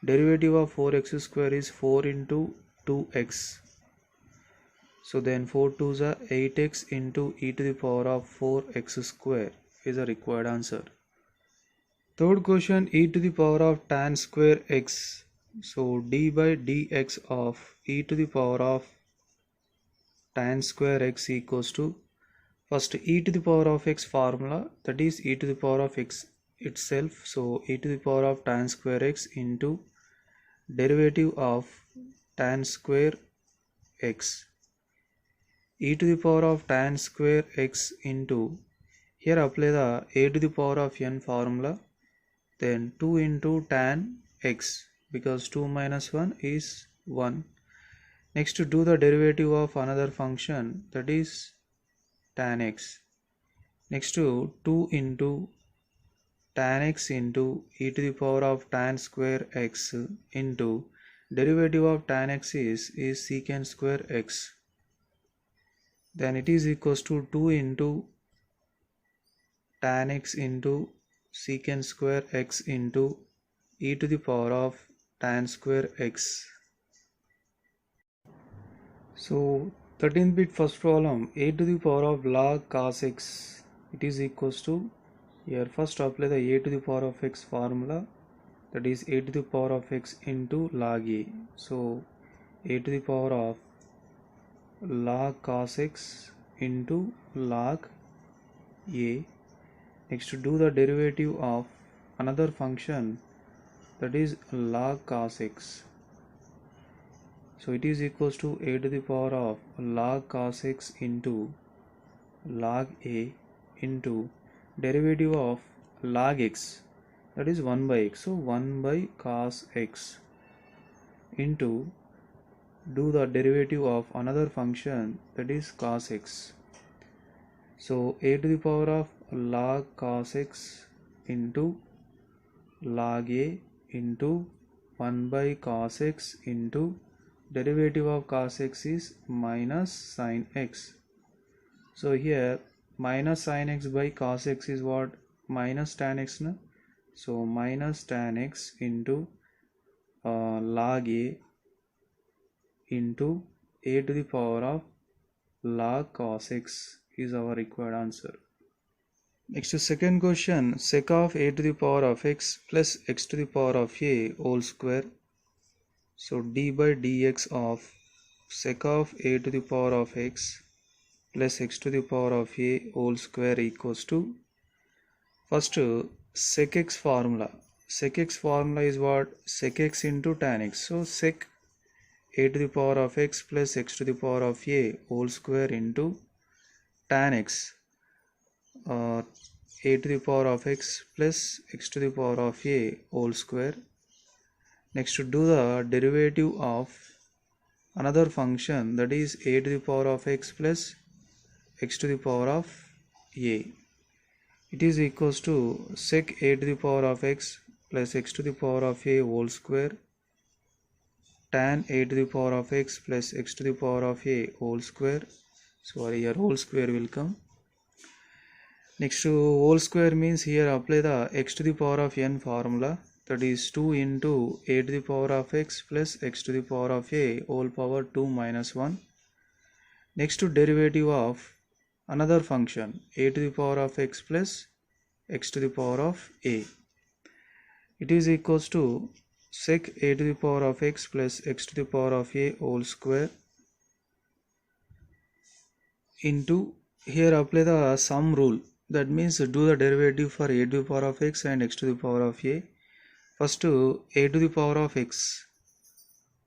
derivative of 4x square is 4 into 2x. So then 4 2s are 8x into e to the power of 4x square is the required answer. Third question, e to the power of tan square x. So d by dx of e to the power of tan square x equals to, first e to the power of x formula, that is e to the power of x itself, so e to the power of tan square x into derivative of tan square x, e to the power of tan square x into, here apply the a to the power of n formula, then 2 into tan x, because 2 minus 1 is 1. Next, to do the derivative of another function, that is tan x. Next to 2 into tan x into e to the power of tan square x into derivative of tan x is secant square x. Then it is equals to 2 into tan x into secant square x into e to the power of tan square x. So 13th bit first problem, a to the power of log cos x, it is equals to, here first apply the a to the power of x formula, that is a to the power of x into log a. So a to the power of log cos x into log a. Next, to do the derivative of another function, that is log cos x. So it is equals to a to the power of log cos x into log a into derivative of log x, that is 1 by x. So 1 by cos x into do the derivative of another function, that is cos x. So a to the power of log cos x into log a into 1 by cos x into derivative of cos x is minus sin x. So here minus sin x by cos x is what? Minus tan x. No? So minus tan x into log a into a to the power of log cos x is our required answer. Next to second question, sec of a to the power of x plus x to the power of a whole square. So d by dx of sec of a to the power of x plus x to the power of a whole square equals to, first sec x formula. Sec x formula is what? Sec x into tan x. So sec a to the power of x plus x to the power of a whole square into tan x, a to the power of x plus x to the power of a whole square. Next, to do the derivative of another function, that is a to the power of x plus x to the power of a. It is equals to sec a to the power of x plus x to the power of a whole square tan a to the power of x plus x to the power of a whole square. Sorry, here whole square will come. Next, to whole square means here apply the x to the power of n formula, that is 2 into a to the power of x plus x to the power of a whole power 2 minus 1. Next, to derivative of another function, a to the power of x plus x to the power of a. It is equals to sec a to the power of x plus x to the power of a whole square into, here apply the sum rule, that means do the derivative for a to the power of x and x to the power of a. First, a to the power of x,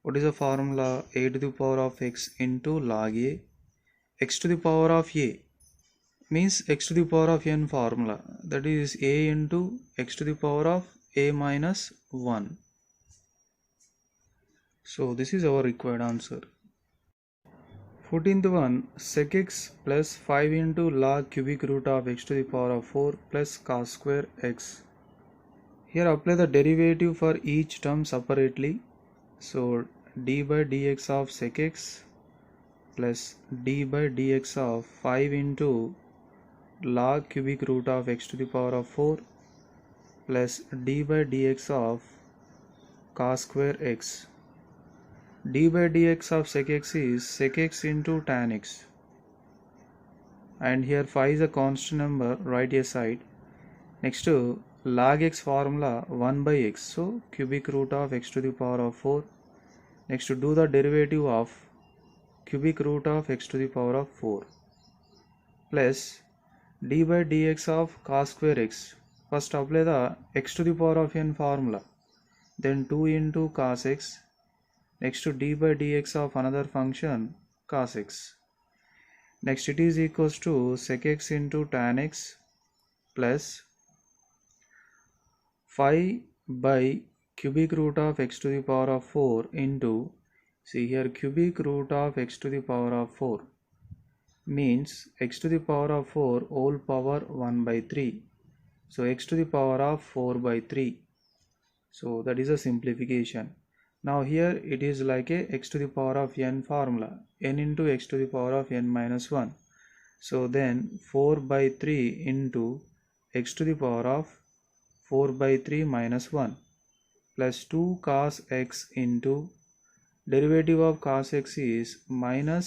what is the formula? A to the power of x into log a. X to the power of a means x to the power of n formula, that is a into x to the power of a minus 1. So this is our required answer. 14th one, sec x plus 5 into log cubic root of x to the power of 4 plus cos square x. Here apply the derivative for each term separately. So d by dx of sec x plus d by dx of 5 into log cubic root of x to the power of 4 plus d by dx of cos square x. D by dx of sec x is sec x into tan x, and here phi is a constant number, right a side. Next, to log x formula 1 by x, so cubic root of x to the power of 4. Next, to do the derivative of cubic root of x to the power of 4 plus d by dx of cos square x. First apply the x to the power of n formula, then 2 into cos x. Next, to d by dx of another function cos x. Next, it is equals to sec x into tan x plus phi by cubic root of x to the power of 4 into See here, cubic root of x to the power of 4 means x to the power of 4 whole power 1 by 3. So x to the power of 4 by 3. So that is a simplification. Now here it is like a x to the power of n formula, n into x to the power of n minus 1. So then 4 by 3 into x to the power of 4 by 3 minus 1 plus 2 cos x into derivative of cos x is minus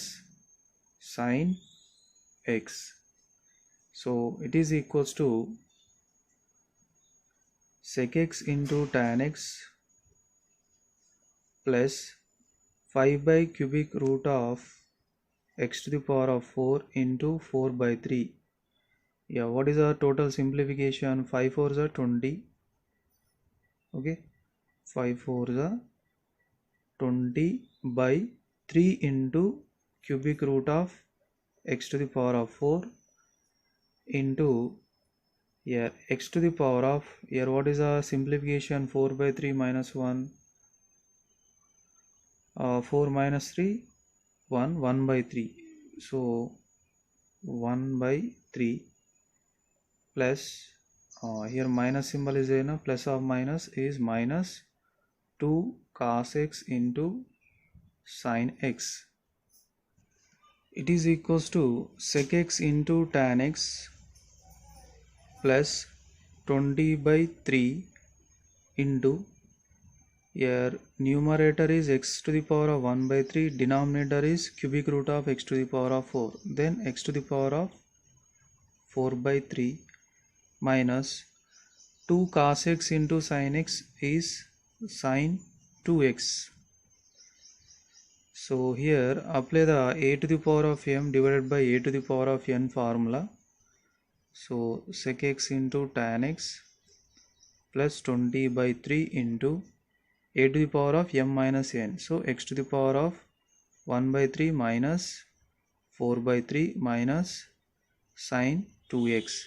sin x. So it is equals to sec x into tan x plus 5 by cubic root of x to the power of 4 into 4 by 3. Yeah, what is our total simplification? 5 4s are 20. Okay, 5 4s are 20 by 3 into cubic root of x to the power of 4 into here x to the power of here what is our simplification? 4 by 3 minus 1, 4 minus 3 1 by 3. So 1 by 3 plus here minus symbol is there, plus of minus is minus 2 cos x into sin x. It is equals to sec x into tan x plus 20 by 3 into here numerator is x to the power of 1 by 3, denominator is cubic root of x to the power of 4, then x to the power of 4 by 3 minus 2 cos x into sin x is sin 2x. So here apply the a to the power of m divided by a to the power of n formula. So sec x into tan x plus 20 by 3 into a to the power of m minus n. So x to the power of 1 by 3 minus 4 by 3 minus sin 2x.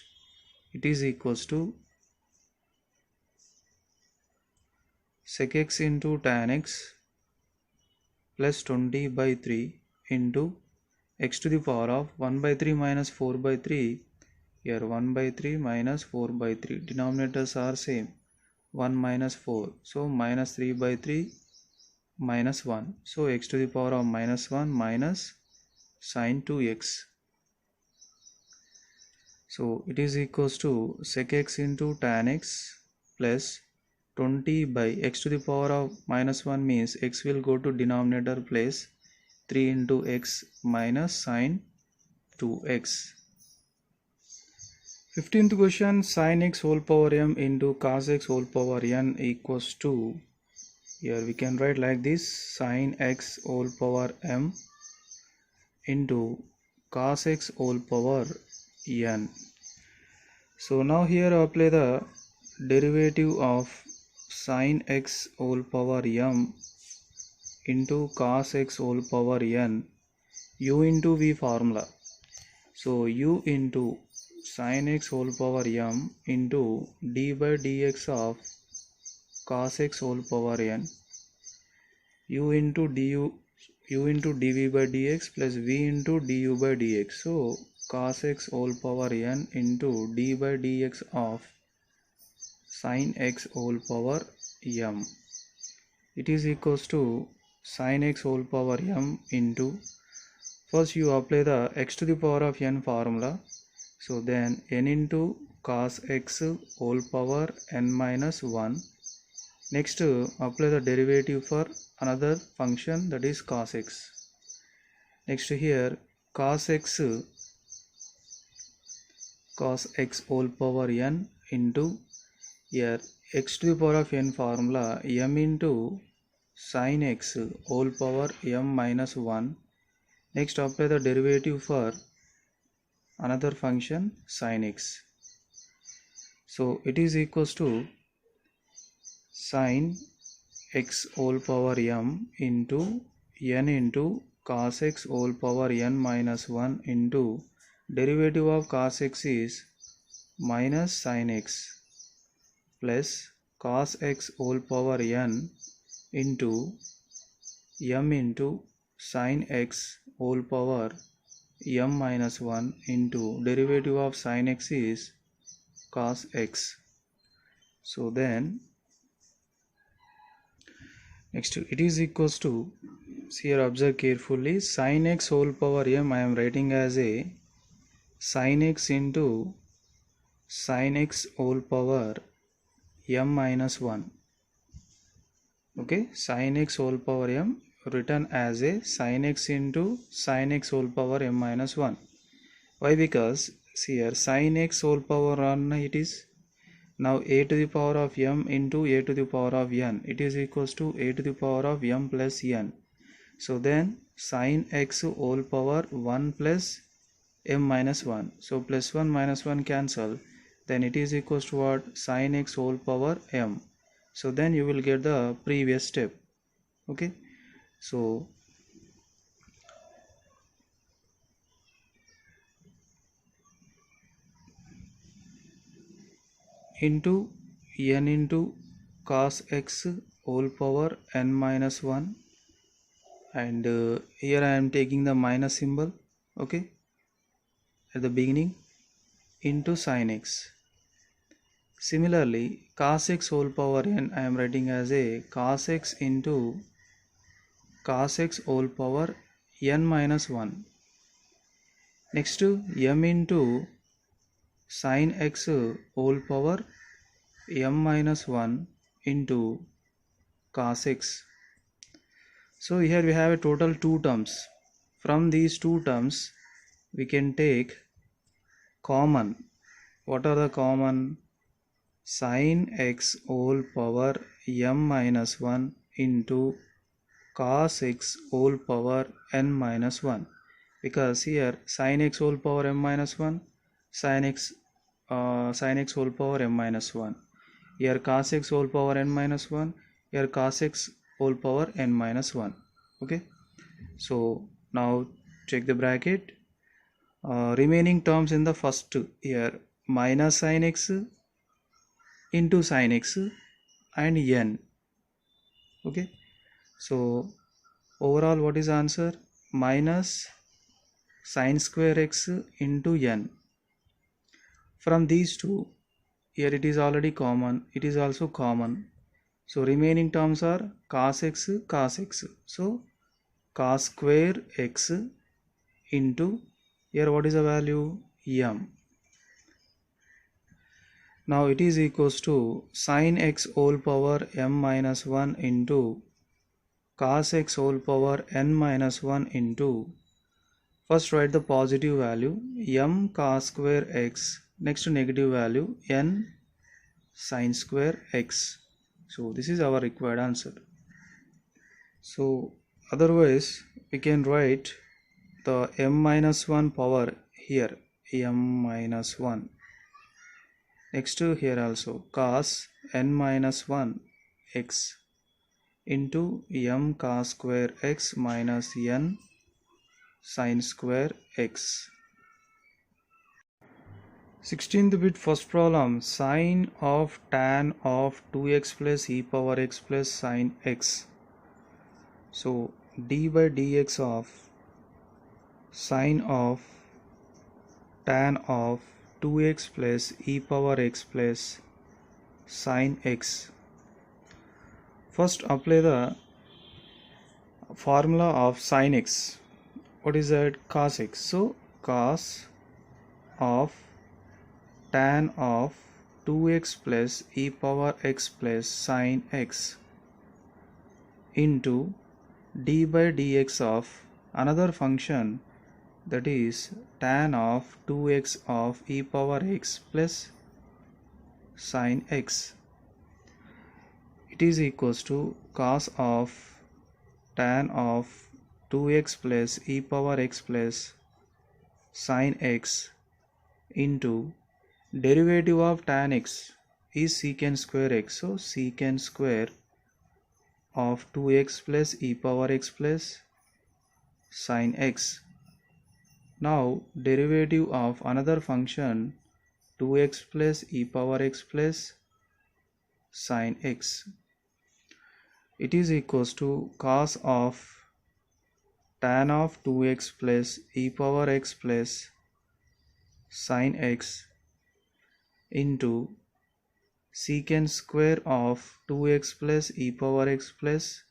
It is equals to sec x into tan x plus 20 by 3 into x to the power of 1 by 3 minus 4 by 3. Here 1 by 3 minus 4 by 3. Denominators are same. 1 minus 4. So minus 3 by 3 minus 1. So x to the power of minus 1 minus sin 2x. So it is equals to sec x into tan x plus 20 by x to the power of minus 1 means x will go to denominator place 3 into x minus sin 2x. 15th question, sin x whole power m into cos x whole power n equals to, here we can write like this, sin x whole power m into cos x whole power n. So now here apply the derivative of sin x whole power m into cos x whole power n, u into v formula. So u into sin x whole power m into d by dx of cos x whole power n, u into dv by dx plus v into du by dx. So cos x whole power n into d by dx of sin x whole power m. It is equals to sin x whole power m into, first you apply the x to the power of n formula. So then n into cos x whole power n minus 1. Next apply the derivative for another function, that is cos x. Next here cos x whole power n into here x to the power of n formula m into sin x whole power m minus 1. Next apply the derivative for another function sin x. So it is equals to sin x whole power m into n into cos x whole power n minus 1 into derivative of cos x is minus sin x plus cos x whole power n into m into sin x whole power m minus 1 into derivative of sin x is cos x. So then next it is equals to, here observe carefully, sin x whole power m I am writing as a sin x into sin x whole power m minus 1. Okay, sin x whole power m written as a sin x into sin x whole power m minus 1. Why? Because see here sin x whole power 1 it is now a to the power of m into a to the power of n. It is equals to a to the power of m plus n. So then sin x whole power 1 plus m minus 1. So plus 1 minus 1 cancel. Then it is equals to what? Sin x whole power m. So then you will get the previous step. Okay. So into n into cos x whole power n minus 1, and here I am taking the minus symbol, okay, at the beginning, into sin x. Similarly, cos x whole power n I am writing as a cos x into cos x whole power n minus 1. Next to m into sin x whole power m minus 1 into cos x. So here we have a total two terms. From these two terms we can take common. What are the common? Sin x whole power m minus 1 into cos x whole power n minus 1. Because here sin x whole power m minus 1, sin x whole power m minus 1. Here cos x whole power n minus 1, here cos x whole power n minus 1. Okay, so now check the bracket. Remaining terms in the first, here minus sin x into sin x and n. Okay, so overall what is the answer? Minus sin square x into n. From these two, here it is already common, it is also common. So remaining terms are cos x, cos x. So cos square x into, here what is the value? M. Now it is equals to sin x whole power m minus 1 into cos x whole power n minus 1 into, first write the positive value m cos square x, next to negative value n sin square x. So this is our required answer. So otherwise we can write the m minus 1 power here, m minus 1. Next to here also cos n minus 1 x into m cos square x minus n sin square x. 16th bit first problem, sine of tan of 2x plus e power x plus sine x. So d by dx of sine of tan of 2x plus e power x plus sine x. First apply the formula of sine x. What is that? Cos x. So cos of tan of 2x plus e power x plus sine x into d by dx of another function, that is tan of 2x of e power x plus sine x. It is equals to cos of tan of 2x plus e power x plus sine x into derivative of tan x is secant square x. So secant square of 2x plus e power x plus sine x. Now derivative of another function 2x plus e power x plus sine x. it is equals to cos of tan of 2x plus e power x plus sin x into secant square of 2x plus e power x plus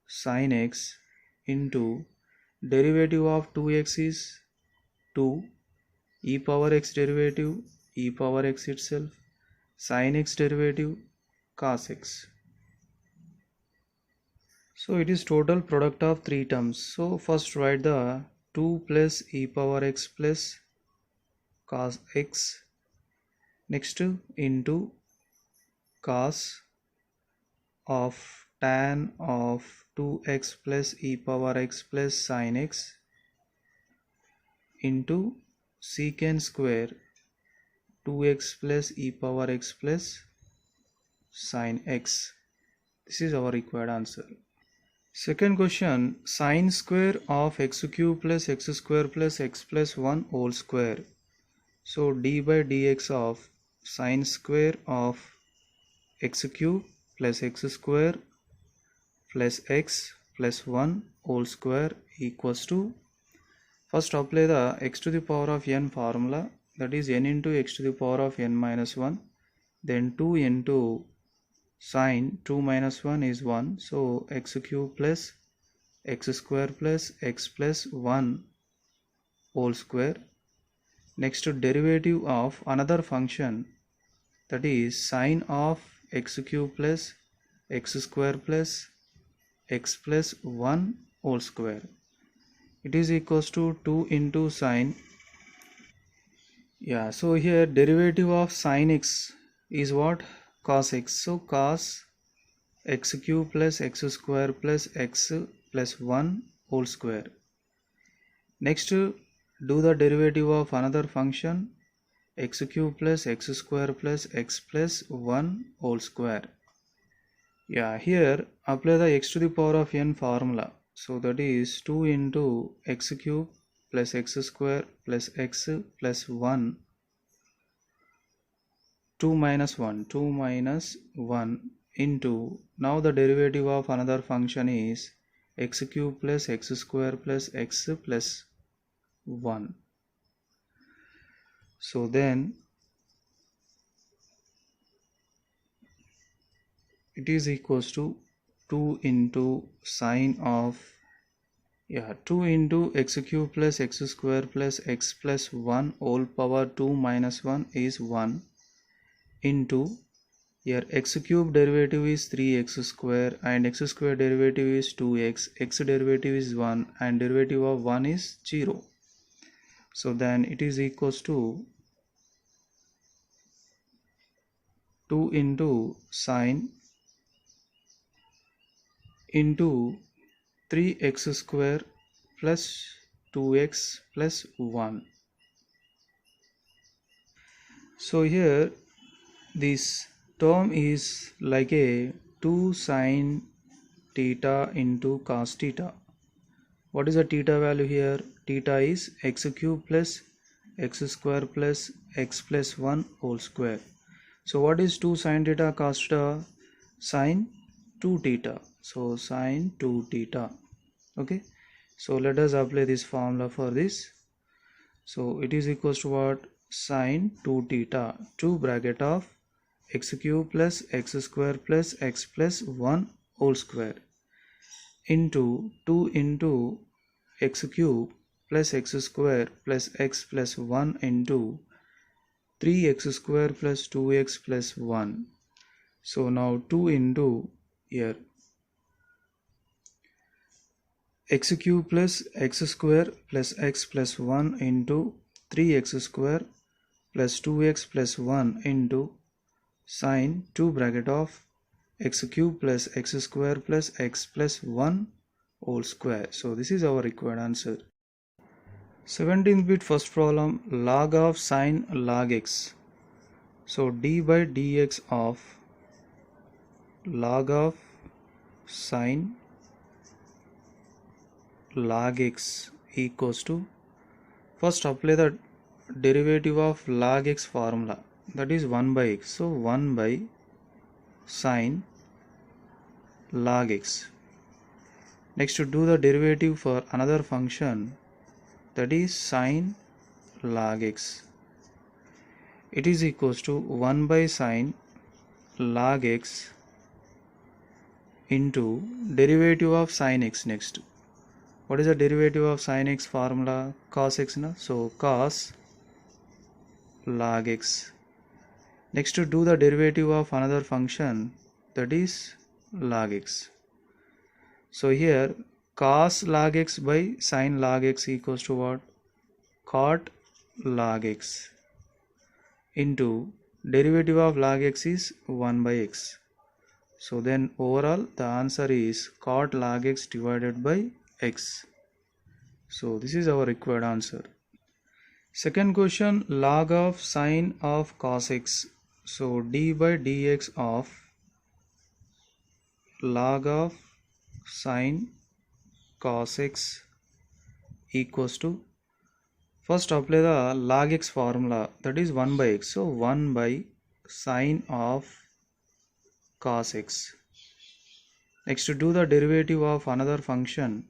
sin x into derivative of 2x is 2, e power x derivative e power x itself, sin x derivative cos x. So it is total product of three terms. So first write the 2 plus e power x plus cos x, next into cos of tan of 2x plus e power x plus sin x into secant square 2x plus e power x plus sin x. This is our required answer. Second question, sin square of x cube plus x square plus x plus 1 whole square. So d by dx of sin square of x cube plus x square plus x plus 1 whole square equals to, first apply the x to the power of n formula, that is n into x to the power of n minus 1, then 2 into sin 2 minus 1 is 1, so x cube plus x square plus x plus 1 whole square. Next, derivative of another function, that is sine of x cube plus x square plus x plus 1 whole square. It is equals to 2 into sine. Yeah, so here derivative of sine x is what? Cos x. So cos x cube plus x square plus x plus 1 whole square. Next, do the derivative of another function, x cube plus x square plus x plus 1 whole square. Yeah, here apply the x to the power of n formula. So that is 2 into x cube plus x square plus x plus 1, 2 minus 1 into, now the derivative of another function is x cube plus x square plus x plus 1. So then it is equals to 2 into sine of, 2 into x cube plus x square plus x plus 1 whole power 2 minus 1 is 1 into, here x cube derivative is 3x square and x square derivative is 2x, x derivative is 1 and derivative of 1 is 0. So then it is equals to 2 into sine into 3x square plus 2x plus 1. So here this term is like a 2 sine theta into cos theta. What is the theta value here? Theta is x cube plus x square plus x plus 1 whole square. So what is 2 sine theta cos theta? Sine 2 theta. So sine 2 theta. Okay. So let us apply this formula for this. So it is equals to what? Sine 2 theta, 2 bracket of x cube plus x square plus x plus 1 whole square into 2 into x cube plus x square plus x plus 1 into 3x square plus 2x plus 1. So now 2 into here x cube plus x square plus x plus 1 into 3x square plus 2x plus 1 into sine 2 bracket of x cube plus x square plus x plus 1 whole square. So this is our required answer. 17th bit first problem, log of sine log x. So d by dx of log of sine log x equals to, first apply the derivative of log x formula, that is 1 by x. So 1 by sine log x. Next, to do the derivative for another function, that is sine log x. It is equals to 1 by sine log x into derivative of sine x. Next, what is the derivative of sine x formula? Cos x, na? So cos log x. Next, to do the derivative of another function, that is log x. So here cos log x by sine log x equals to what? Cot log x into derivative of log x is 1 by x. So then overall the answer is cot log x divided by x. So this is our required answer. Second question, log of sine of cos x. So d by dx of log of sine cos x equals to, first apply the log x formula, that is 1 by x. So 1 by sine of cos x. Next, to do the derivative of another function,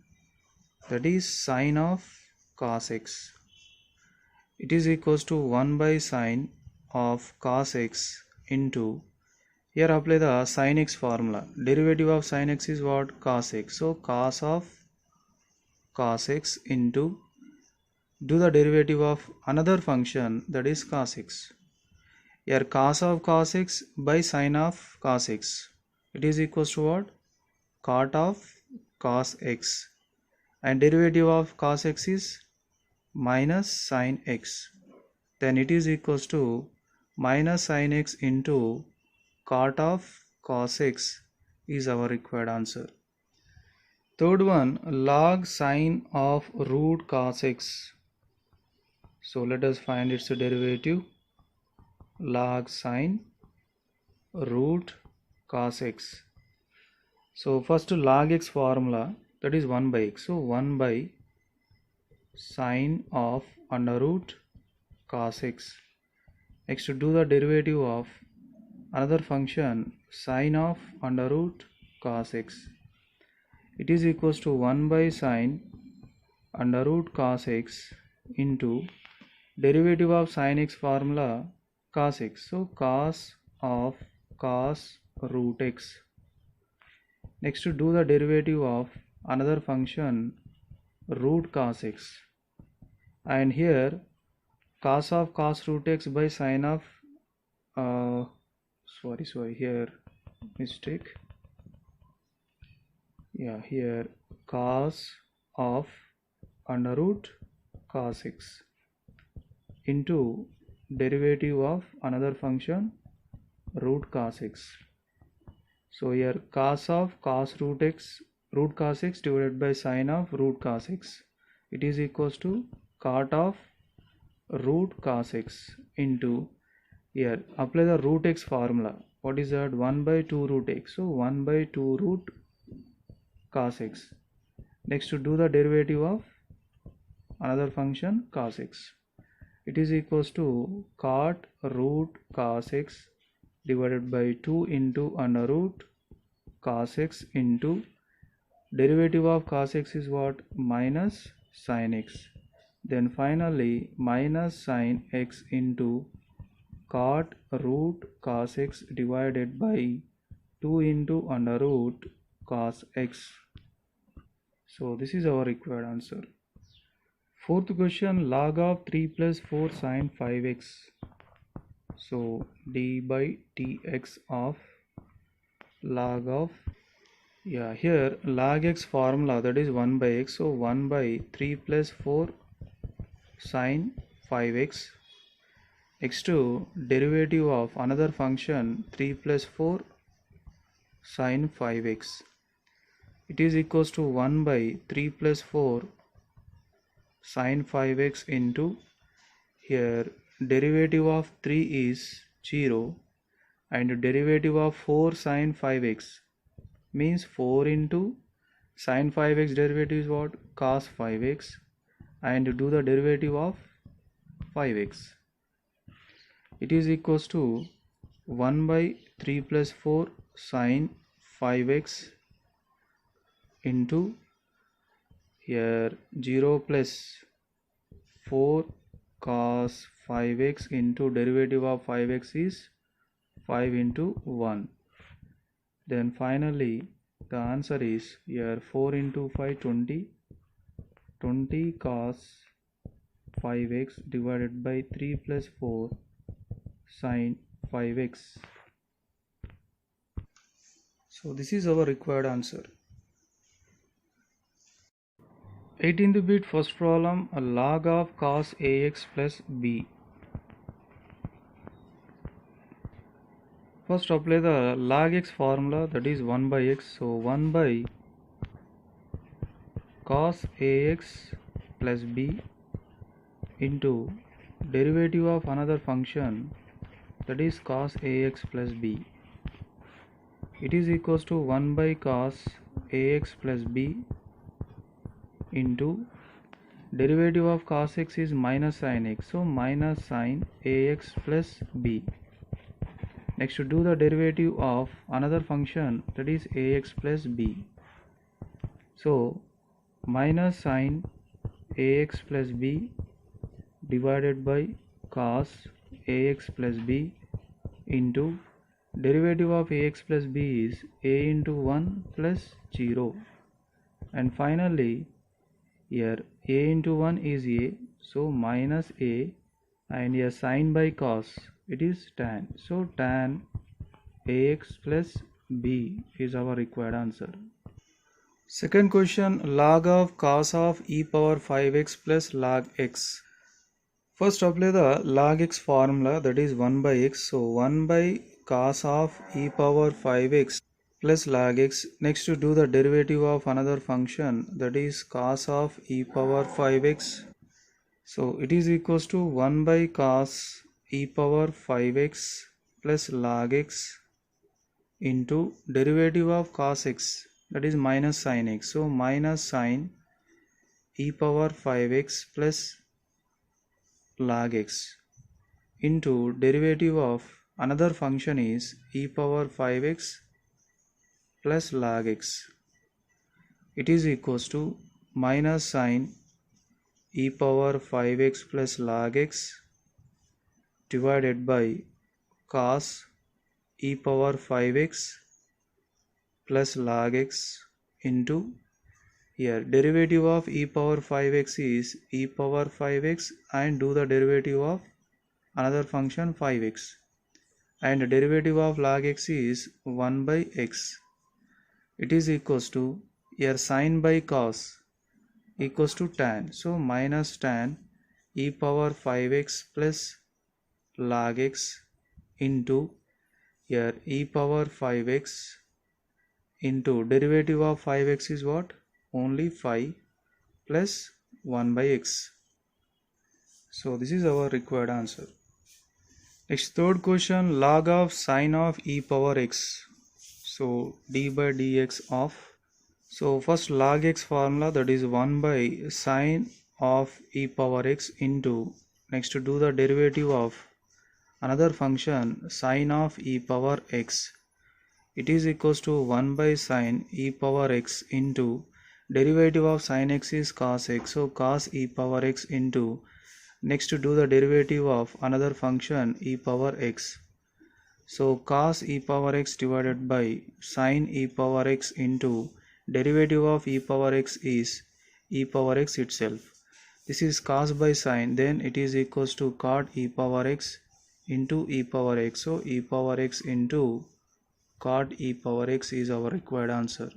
that is sine of cos x. It is equals to 1 by sine of cos x into, here apply the sin x formula. Derivative of sin x is what? Cos x. So cos of cos x into, do the derivative of another function, that is cos x. Here cos of cos x by sine of cos x. It is equals to what? Cot of cos x. And derivative of cos x is minus sin x. Then it is equals to minus sin x into cot of cos x is our required answer. Third one, log sine of root cos x. So let us find its derivative. Log sine root cos x. So first log x formula, that is 1 by x. So 1 by sine of under root cos x. Next, to do the derivative of another function, sine of under root cos x. It is equals to 1 by sine under root cos x into derivative of sine x formula, cos x. So cos of cos root x. Next, to do the derivative of another function, root cos x. And here cos of cos root x by sine of here mistake. Yeah, here cos of under root cos x into derivative of another function, root cos x. So here cos of cos root x, root cos x divided by sine of root cos x. It is equals to cot of root cos x into, here apply the root x formula. What is that? 1 by 2 root x. So 1 by 2 root cos x. Next, to do the derivative of another function, cos x. It is equals to cot root cos x divided by 2 into under root cos x into derivative of cos x is what? Minus sin x. Then finally minus sin x into cot root cos x divided by 2 into under root cos x. So this is our required answer. Fourth question, log of 3 plus 4 sin 5x. So d by dx of log of, here log x formula, that is 1 by x. So 1 by 3 plus 4 sin 5x. Next, to derivative of another function, 3 plus 4 sin 5x. It is equals to 1 by 3 plus 4 sin 5x into, here derivative of 3 is 0 and derivative of 4 sin 5x means 4 into sin 5x derivative is what? Cos 5x, and do the derivative of 5x. It is equals to 1 by 3 plus 4 sin 5x into here 0 plus 4 cos 5x into derivative of 5x is 5 into 1. Then finally the answer is here 4 into 5 20 cos 5x divided by 3 plus 4 sin 5x. So this is our required answer. 18th bit first problem, a log of cos ax plus b. First apply the log x formula, that is 1 by x. So 1 by cos ax plus b into derivative of another function, that is cos ax plus b. It is equals to 1 by cos ax plus b into derivative of cos x is minus sin x, so minus sin ax plus b. Next to do the derivative of another function, that is ax plus b. So minus sin ax plus b divided by cos ax plus b into derivative of ax plus b is a into 1 plus 0, and finally here a into 1 is a, so minus a, and here sin by cos, it is tan, so tan ax plus b is our required answer. Second question, log of cos of e power 5x plus log x. First apply the log x formula, that is 1 by x, so 1 by cos of e power 5x plus log x. Next to do the derivative of another function, that is cos of e power 5x. So it is equals to 1 by cos e power 5x plus log x into derivative of cos x, that is minus sin x. So minus sin e power 5x plus log x into derivative of another function is e power 5x plus log x. It is equals to minus sin e power 5x plus log x divided by cos e power 5x plus log x into here derivative of e power 5x is e power 5x and do the derivative of another function 5x, and derivative of log x is 1 by x. It is equals to here sin by cos equals to tan, so minus tan e power 5x plus log x into here e power 5x into derivative of 5x is what? Only 5 plus 1 by x. So this is our required answer. Next, third question, log of sine of e power x. So d by dx of, so first log x formula, that is 1 by sine of e power x into, next to do the derivative of another function sine of e power x. It is equals to 1 by sine e power x into derivative of sine x is cos x, so cos e power x into, next to do the derivative of another function e power x. So cos e power x divided by sine e power x into derivative of e power x is e power x itself. This is cos by sine, then it is equals to cot e power x into e power x. So e power x into cot e power x is our required answer.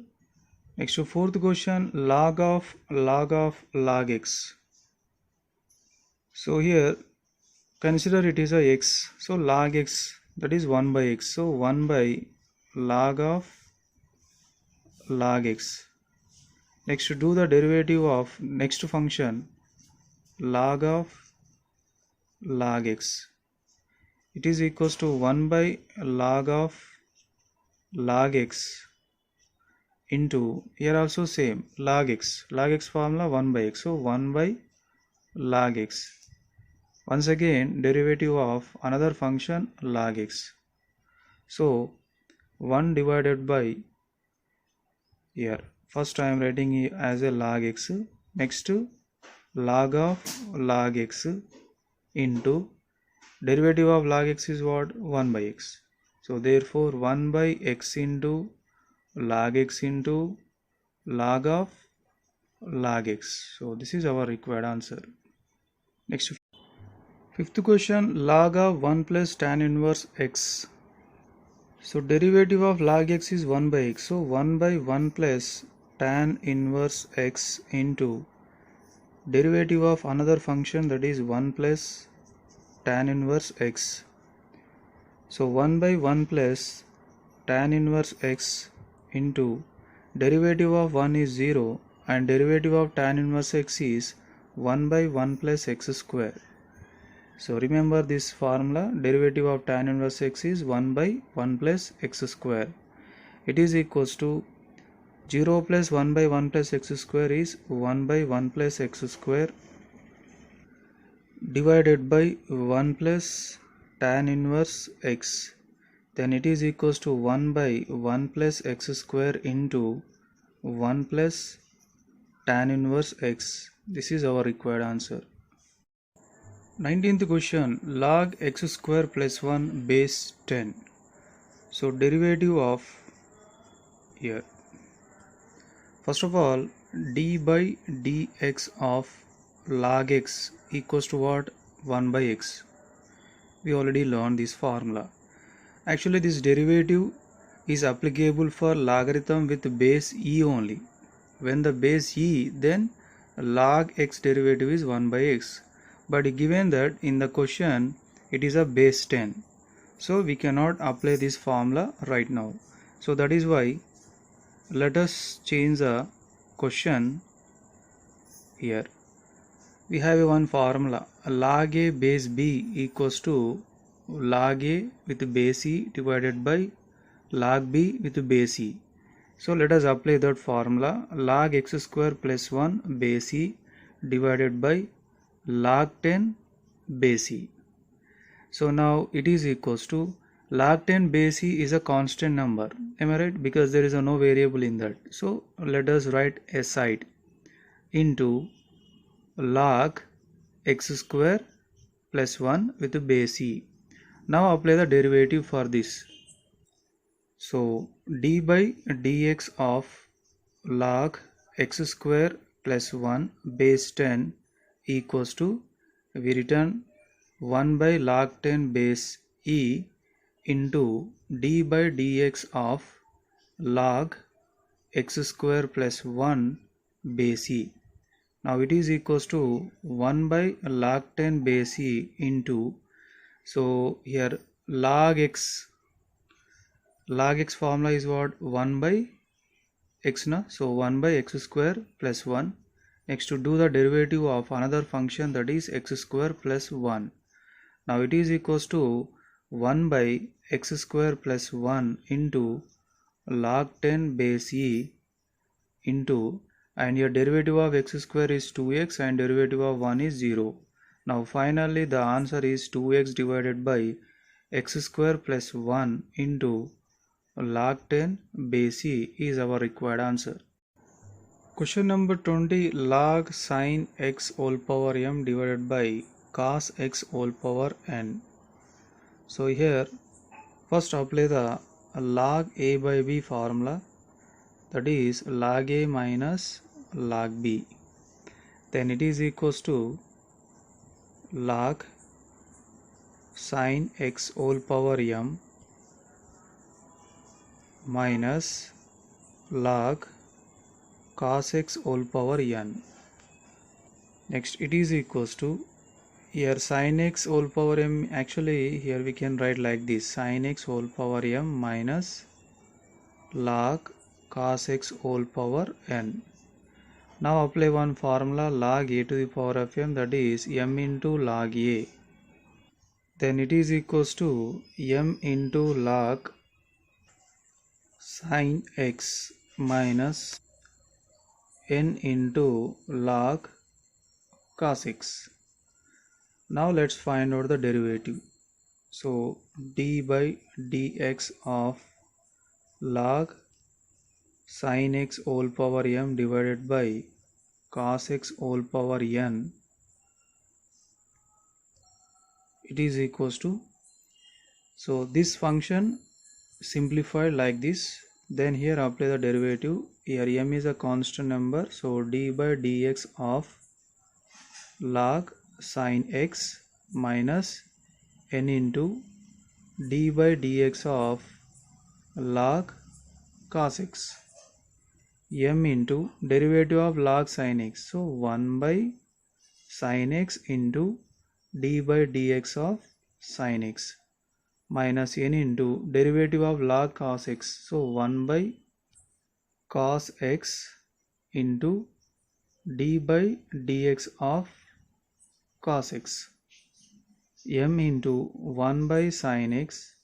Next to fourth question, log of log x. So here consider it is a x, so log x, that is 1 by x, so 1 by log of log x. Next to do the derivative of next function log of log x. It is equals to 1 by log of log x into, here also same, log x formula 1 by x, so 1 by log x. Once again derivative of another function log x, so 1 divided by here first I am writing it as a log x. Next, log of log x into derivative of log x is what? 1 by x. So therefore 1 by x into log x into log of log x. So this is our required answer. Next, fifth question, log of 1 plus tan inverse x. So derivative of log x is 1 by x. So 1 by 1 plus tan inverse x into derivative of another function, that is 1 plus tan inverse x. So 1 by 1 plus tan inverse x into derivative of 1 is 0 and derivative of tan inverse x is 1 by 1 plus x square. So remember this formula, derivative of tan inverse x is 1 by 1 plus x square. It is equals to 0 plus 1 by 1 plus x square is 1 by 1 plus x square divided by 1 plus tan inverse x. Then it is equals to 1 by 1 plus x square into 1 plus tan inverse x. This is our required answer. 19th question, log x square plus 1 base 10. So derivative of here, first of all, d by dx of log x equals to what? 1 by x. We already learned this formula. Actually this derivative is applicable for logarithm with base e only. When the base e, then log x derivative is 1 by x. But given that in the question it is a base 10, so we cannot apply this formula right now. So that is why let us change the question here. We have one formula, log a base b equals to log a with base e divided by log b with base e. So let us apply that formula, log x square plus 1 base e divided by log 10 base e. So now it is equals to log 10 base e is a constant number, am I right? Because there is no variable in that. So let us write aside into log x square plus 1 with base e. Now apply the derivative for this. So d by dx of log x square plus 1 base 10 equals to, we return 1 by log 10 base e into d by dx of log x square plus 1 base e. Now it is equals to 1 by log 10 base e into, so here log x formula is what? 1 by x na, so 1 by x square plus 1. Next, to do the derivative of another function, that is x square plus 1. Now it is equals to 1 by x square plus 1 into log 10 base e into, and your derivative of x square is 2x and derivative of 1 is 0. Now finally the answer is 2x divided by x square plus 1 into log 10 base e is our required answer. Question number 20, log sin x whole power m divided by cos x whole power n. So here first apply the log a by b formula, that is log a minus log b. Then it is equals to log sin x whole power m minus log cos x whole power n. Next it is equals to, here sin x whole power m, actually here we can write like this, sin x whole power m minus log cos x whole power n. Now apply one formula, log a to the power of m, that is m into log a. Then it is equals to m into log sin x minus n into log cos x. Now let's find out the derivative. So d by dx of log sin x whole power m divided by cos x whole power n, it is equals to, so this function simplified like this. Then here apply the derivative. Here m is a constant number, so d by dx of log sin x minus n into d by dx of log cos x, m into derivative of log sin x, so 1 by sin x into d by dx of sin x minus n into derivative of log cos x, so 1 by cos x into d by dx of cos x, m into 1 by sin x,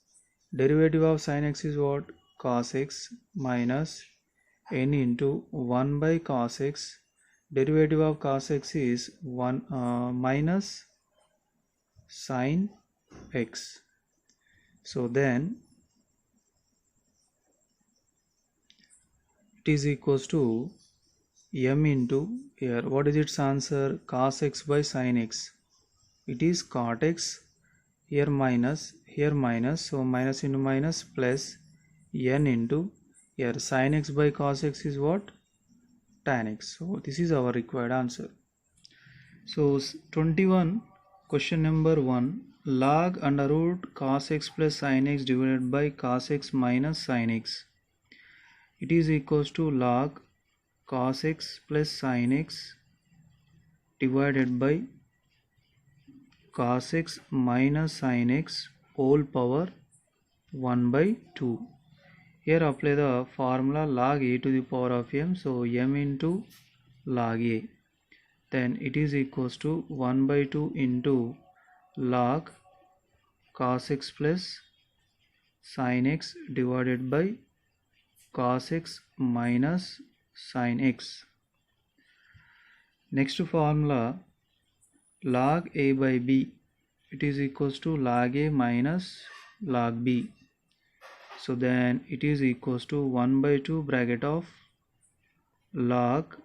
derivative of sin x is what? Cos x, minus n into 1 by cos x, derivative of cos x is 1 minus sin x. So then it is equals to m into, here what is its answer? Cos x by sin x, it is cot x, here minus, so minus into minus plus n into, here sin x by cos x is what? Tan x. So this is our required answer. So 21, question number 1, log under root cos x plus sin x divided by cos x minus sin x, it is equals to log cos x plus sin x divided by cos x minus sin x whole power 1 by 2. Here apply the formula log a to the power of m, so m into log a, then it is equals to 1 by 2 into log cos x plus sin x divided by cos x minus sin x. Next formula, log a by b, it is equals to log a minus log b, so then it is equals to 1 by 2 bracket of log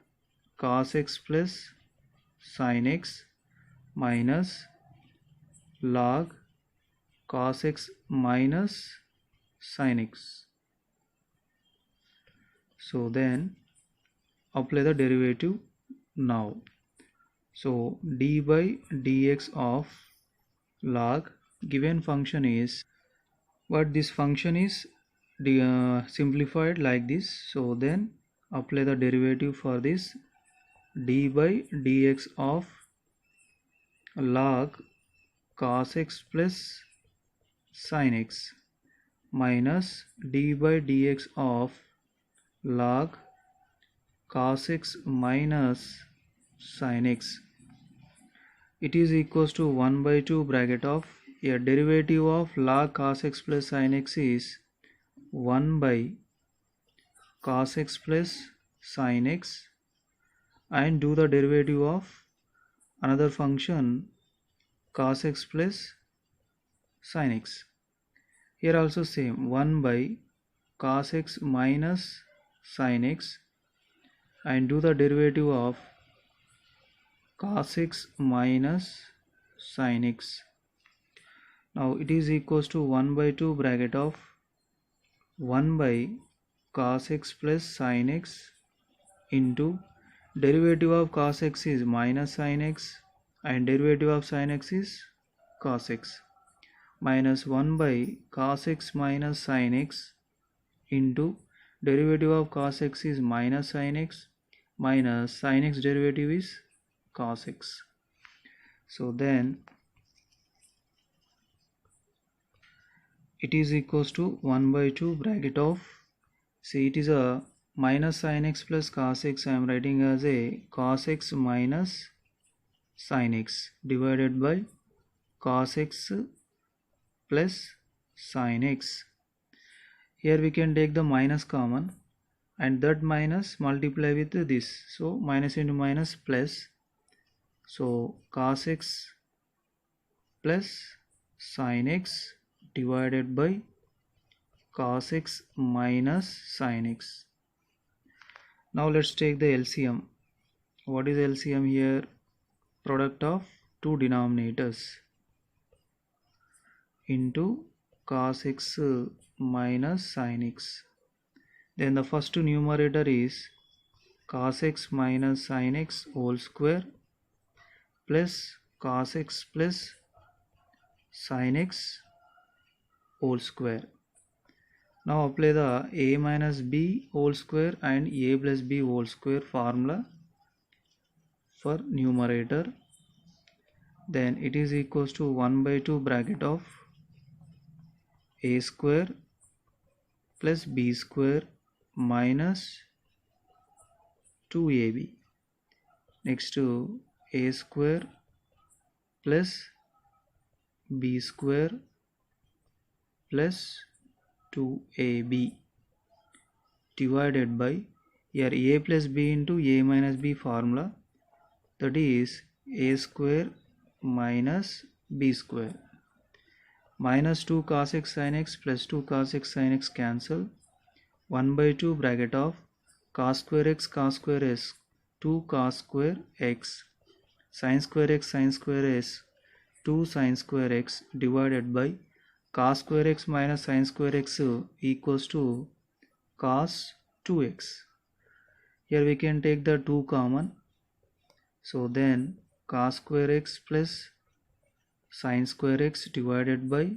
cos x plus sin x minus log cos x minus sin x. So then apply the derivative now. So d by dx of log given function is, but this function is simplified like this, so then apply the derivative for this. D by dx of log cos x plus sin x minus d by dx of log cos x minus sin x, it is equals to 1 by 2 bracket of, a derivative of log cos x plus sin x is 1 by cos x plus sin x, and do the derivative of another function cos x plus sin x. Here also same, 1 by cos x minus sin x, and do the derivative of cos x minus sin x. Now it is equals to 1 by 2 bracket of 1 by cos x plus sin x into derivative of cos x is minus sin x, and derivative of sin x is cos x, minus 1 by cos x minus sin x into derivative of cos x is minus sin x, minus sin x derivative is cos x. So then it is equals to 1 by 2 bracket of, see it is a minus sin x plus cos x, I am writing as a cos x minus sin x divided by cos x plus sin x. Here we can take the minus common, and that minus multiply with this, so minus into minus plus, so cos x plus sin x divided by cos x minus sin x. Now let's take the LCM. What is LCM here? Product of two denominators into cos x minus sin x. Then the first numerator is cos x minus sin x whole square plus cos x plus sin x whole square. Now apply the a minus b whole square and a plus b whole square formula for numerator. Then it is equals to 1 by 2 bracket of a square plus b square minus 2ab. Next to a square plus b square plus 2ab divided by here a plus b into a minus b formula, that is a square minus b square. Minus 2 cos x sin x plus 2 cos x sin x cancel. 1 by 2 bracket of cos square x 2 cos square x sin square x 2 sin square x divided by cos square x minus sin square x equals to cos 2x. Here we can take the 2 common. So then cos square x plus sin square x divided by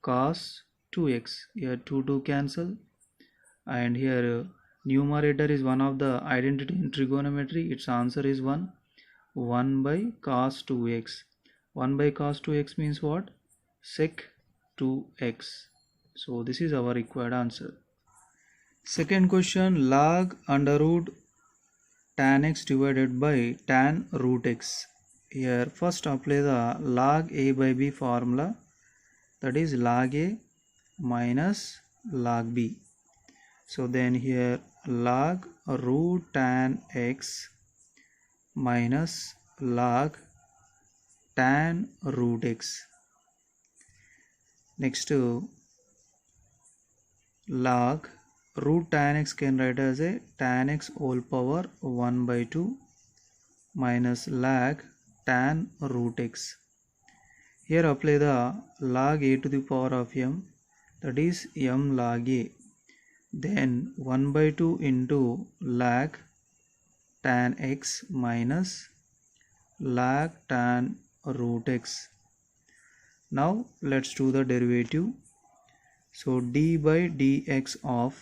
cos 2x. Here 2 cancel, and here numerator is one of the identity in trigonometry. Its answer is 1 by cos 2x. 1 by cos 2x means what? Sec 2x. So this is our required answer. Second question, log under root tan x divided by tan root x. Here first apply the log a by b formula, that is log a minus log b. So then here log root tan x minus log tan root x. Next to log root tan x can write as a tan x whole power 1 by 2 minus log tan root x. Here apply the log a to the power of m, that is m log a. Then 1 by 2 into log tan x minus log tan root x. Now let's do the derivative. So d by dx of,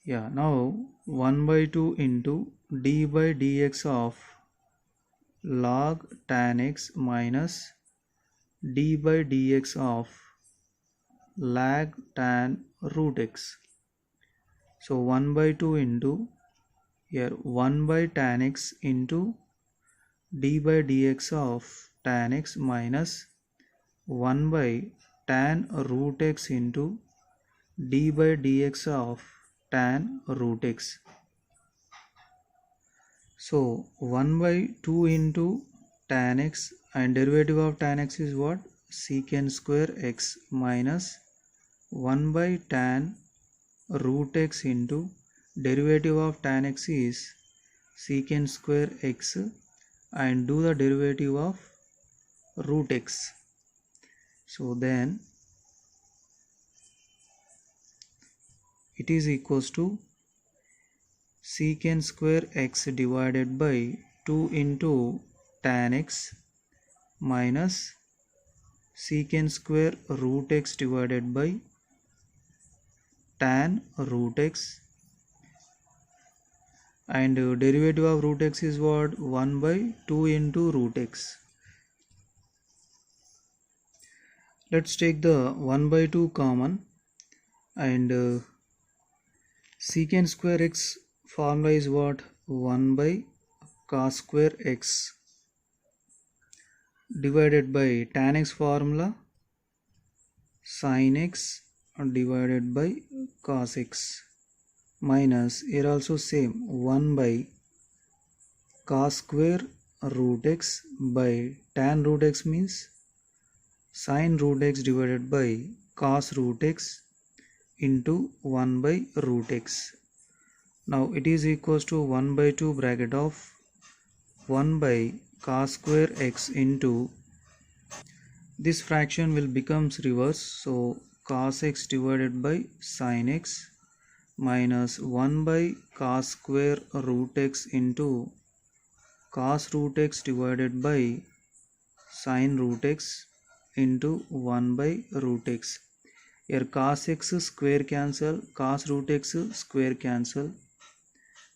now 1 by 2 into d by dx of log tan x minus d by dx of log tan root x. So 1 by 2 into here 1 by tan x into d by dx of tan x minus 1 by tan root x into d by dx of tan root x. So 1 by 2 into tan x, and derivative of tan x is what? Secant square x minus 1 by tan root x into derivative of tan x is secant square x, and do the derivative of root x. So then it is equals to secant square x divided by 2 into tan x minus secant square root x divided by tan root x, and derivative of root x is what? 1 by 2 into root x. Let's take the 1 by 2 common, and secant square x formula is what? 1 by cos square x divided by tan x formula sin x divided by cos x, minus here also same 1 by cos square root x by tan root x means sin root x divided by cos root x into 1 by root x. Now it is equals to 1 by 2 bracket of 1 by cos square x into this fraction will becomes reverse, so cos x divided by sin x minus 1 by cos square root x into cos root x divided by sin root x into 1 by root x. Here cos x square cancel, cos root x square cancel,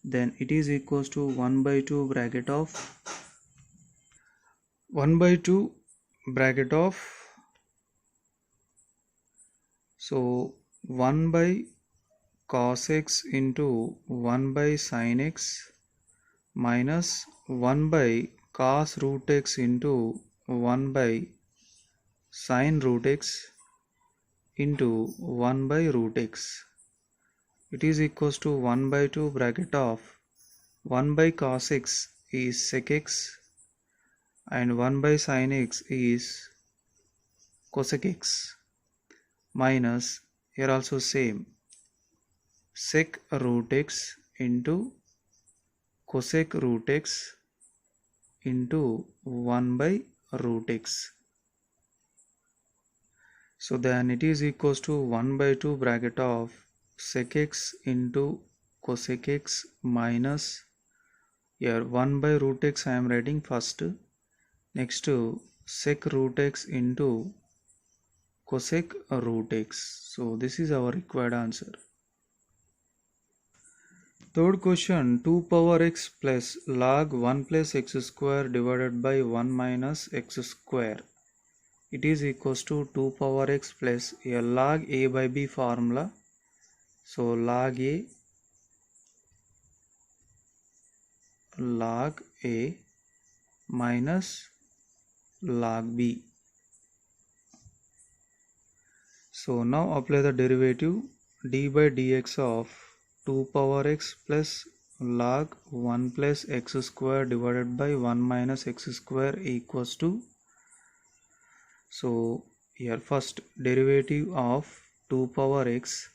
then it is equals to 1 by 2 bracket of 1 by 2 bracket of, so 1 by cos x into 1 by sin x minus 1 by cos root x into 1 by sin root x into 1 by root x. It is equals to 1 by 2 bracket of 1 by cos x is sec x and 1 by sin x is cosec x minus, here also same, sec root x into cosec root x into 1 by root x. So then it is equals to 1 by 2 bracket of sec x into cosec x minus, here 1 by root x I am writing first, next to sec root x into cosec root x. So this is our required answer. Third question, 2 power x plus log 1 plus x square divided by 1 minus x square. It is equals to 2 power x plus a log a by b formula. So log a minus log b. So now apply the derivative d by dx of 2 power x plus log 1 plus x square divided by 1 minus x square equals to, so here first derivative of 2 power x,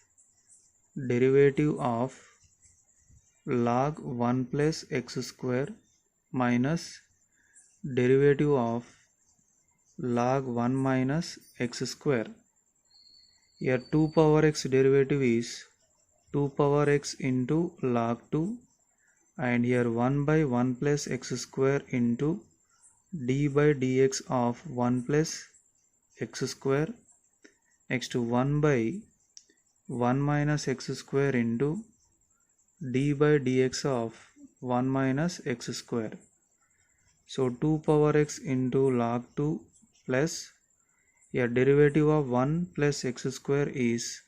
derivative of log 1 plus x square minus derivative of log 1 minus x square. Here 2 power x derivative is 2 power x into log 2, and here 1 by 1 plus x square into d by dx of 1 plus x square, next to 1 by 1 minus x square into d by dx of 1 minus x square. So 2 power x into log 2 plus, here derivative of 1 plus x square is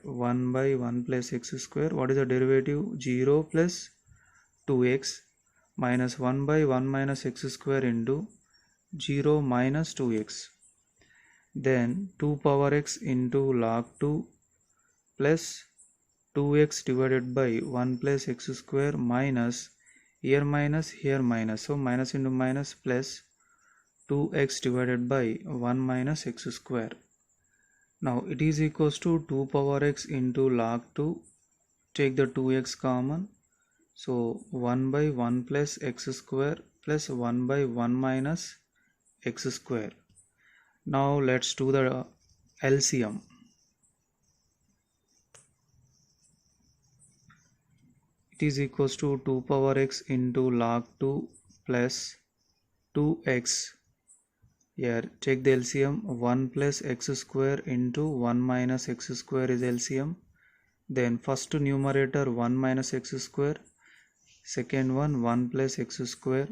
1 by 1 plus x square. What is the derivative? 0 plus 2x minus 1 by 1 minus x square into 0 minus 2x. Then 2 power x into log 2 plus 2x divided by 1 plus x square minus, here minus, here minus, so minus into minus plus 2x divided by 1 minus x square. Now it is equals to 2 power x into log 2, take the 2x common, so 1 by 1 plus x square plus 1 by 1 minus x square. Now let's do the LCM. It is equals to 2 power x into log 2 plus 2x. Here take the LCM, 1 plus x square into 1 minus x square is LCM. Then first numerator 1 minus x square, second one 1 plus x square,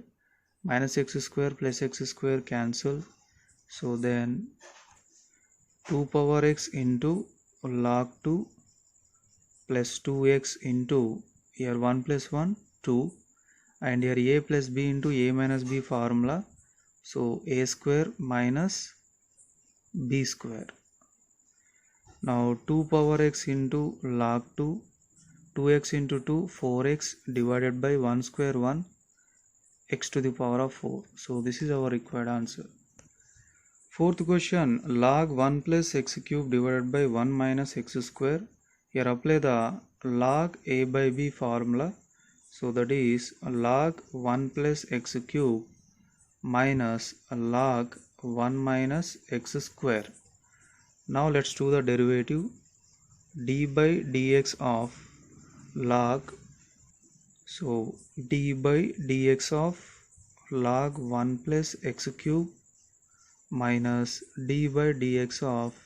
minus x square plus x square cancel. So then 2 power x into log 2 plus 2x into, here 1 plus 1 2, and here a plus b into a minus b formula, so a square minus b square. Now 2 power x into log 2, 2x into 2, 4x divided by 1 square 1, x to the power of 4. So this is our required answer. Fourth question, log 1 plus x cube divided by 1 minus x square. Here apply the log a by b formula. So that is log 1 plus x cube minus log 1 minus x square. Now let's do the derivative. D by dx of log, so d by dx of log 1 plus x cube minus d by dx of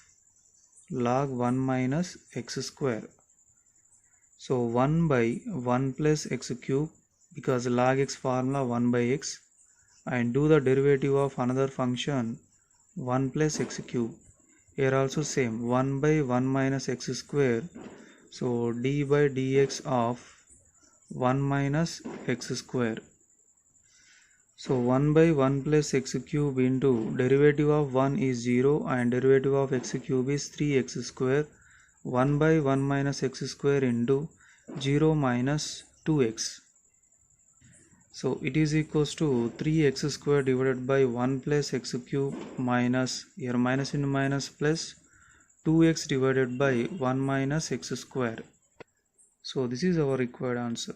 log 1 minus x square. So 1 by 1 plus x cube, because log x formula 1 by x, and do the derivative of another function 1 plus x cube. Here also same, 1 by 1 minus x square. So d by dx of 1 minus x square. So 1 by 1 plus x cube into derivative of 1 is 0 and derivative of x cube is 3x square. 1 by 1 minus x square into 0 minus 2x. So it is equals to 3x square divided by 1 plus x cube minus, here minus into minus plus 2x divided by 1 minus x square. So this is our required answer.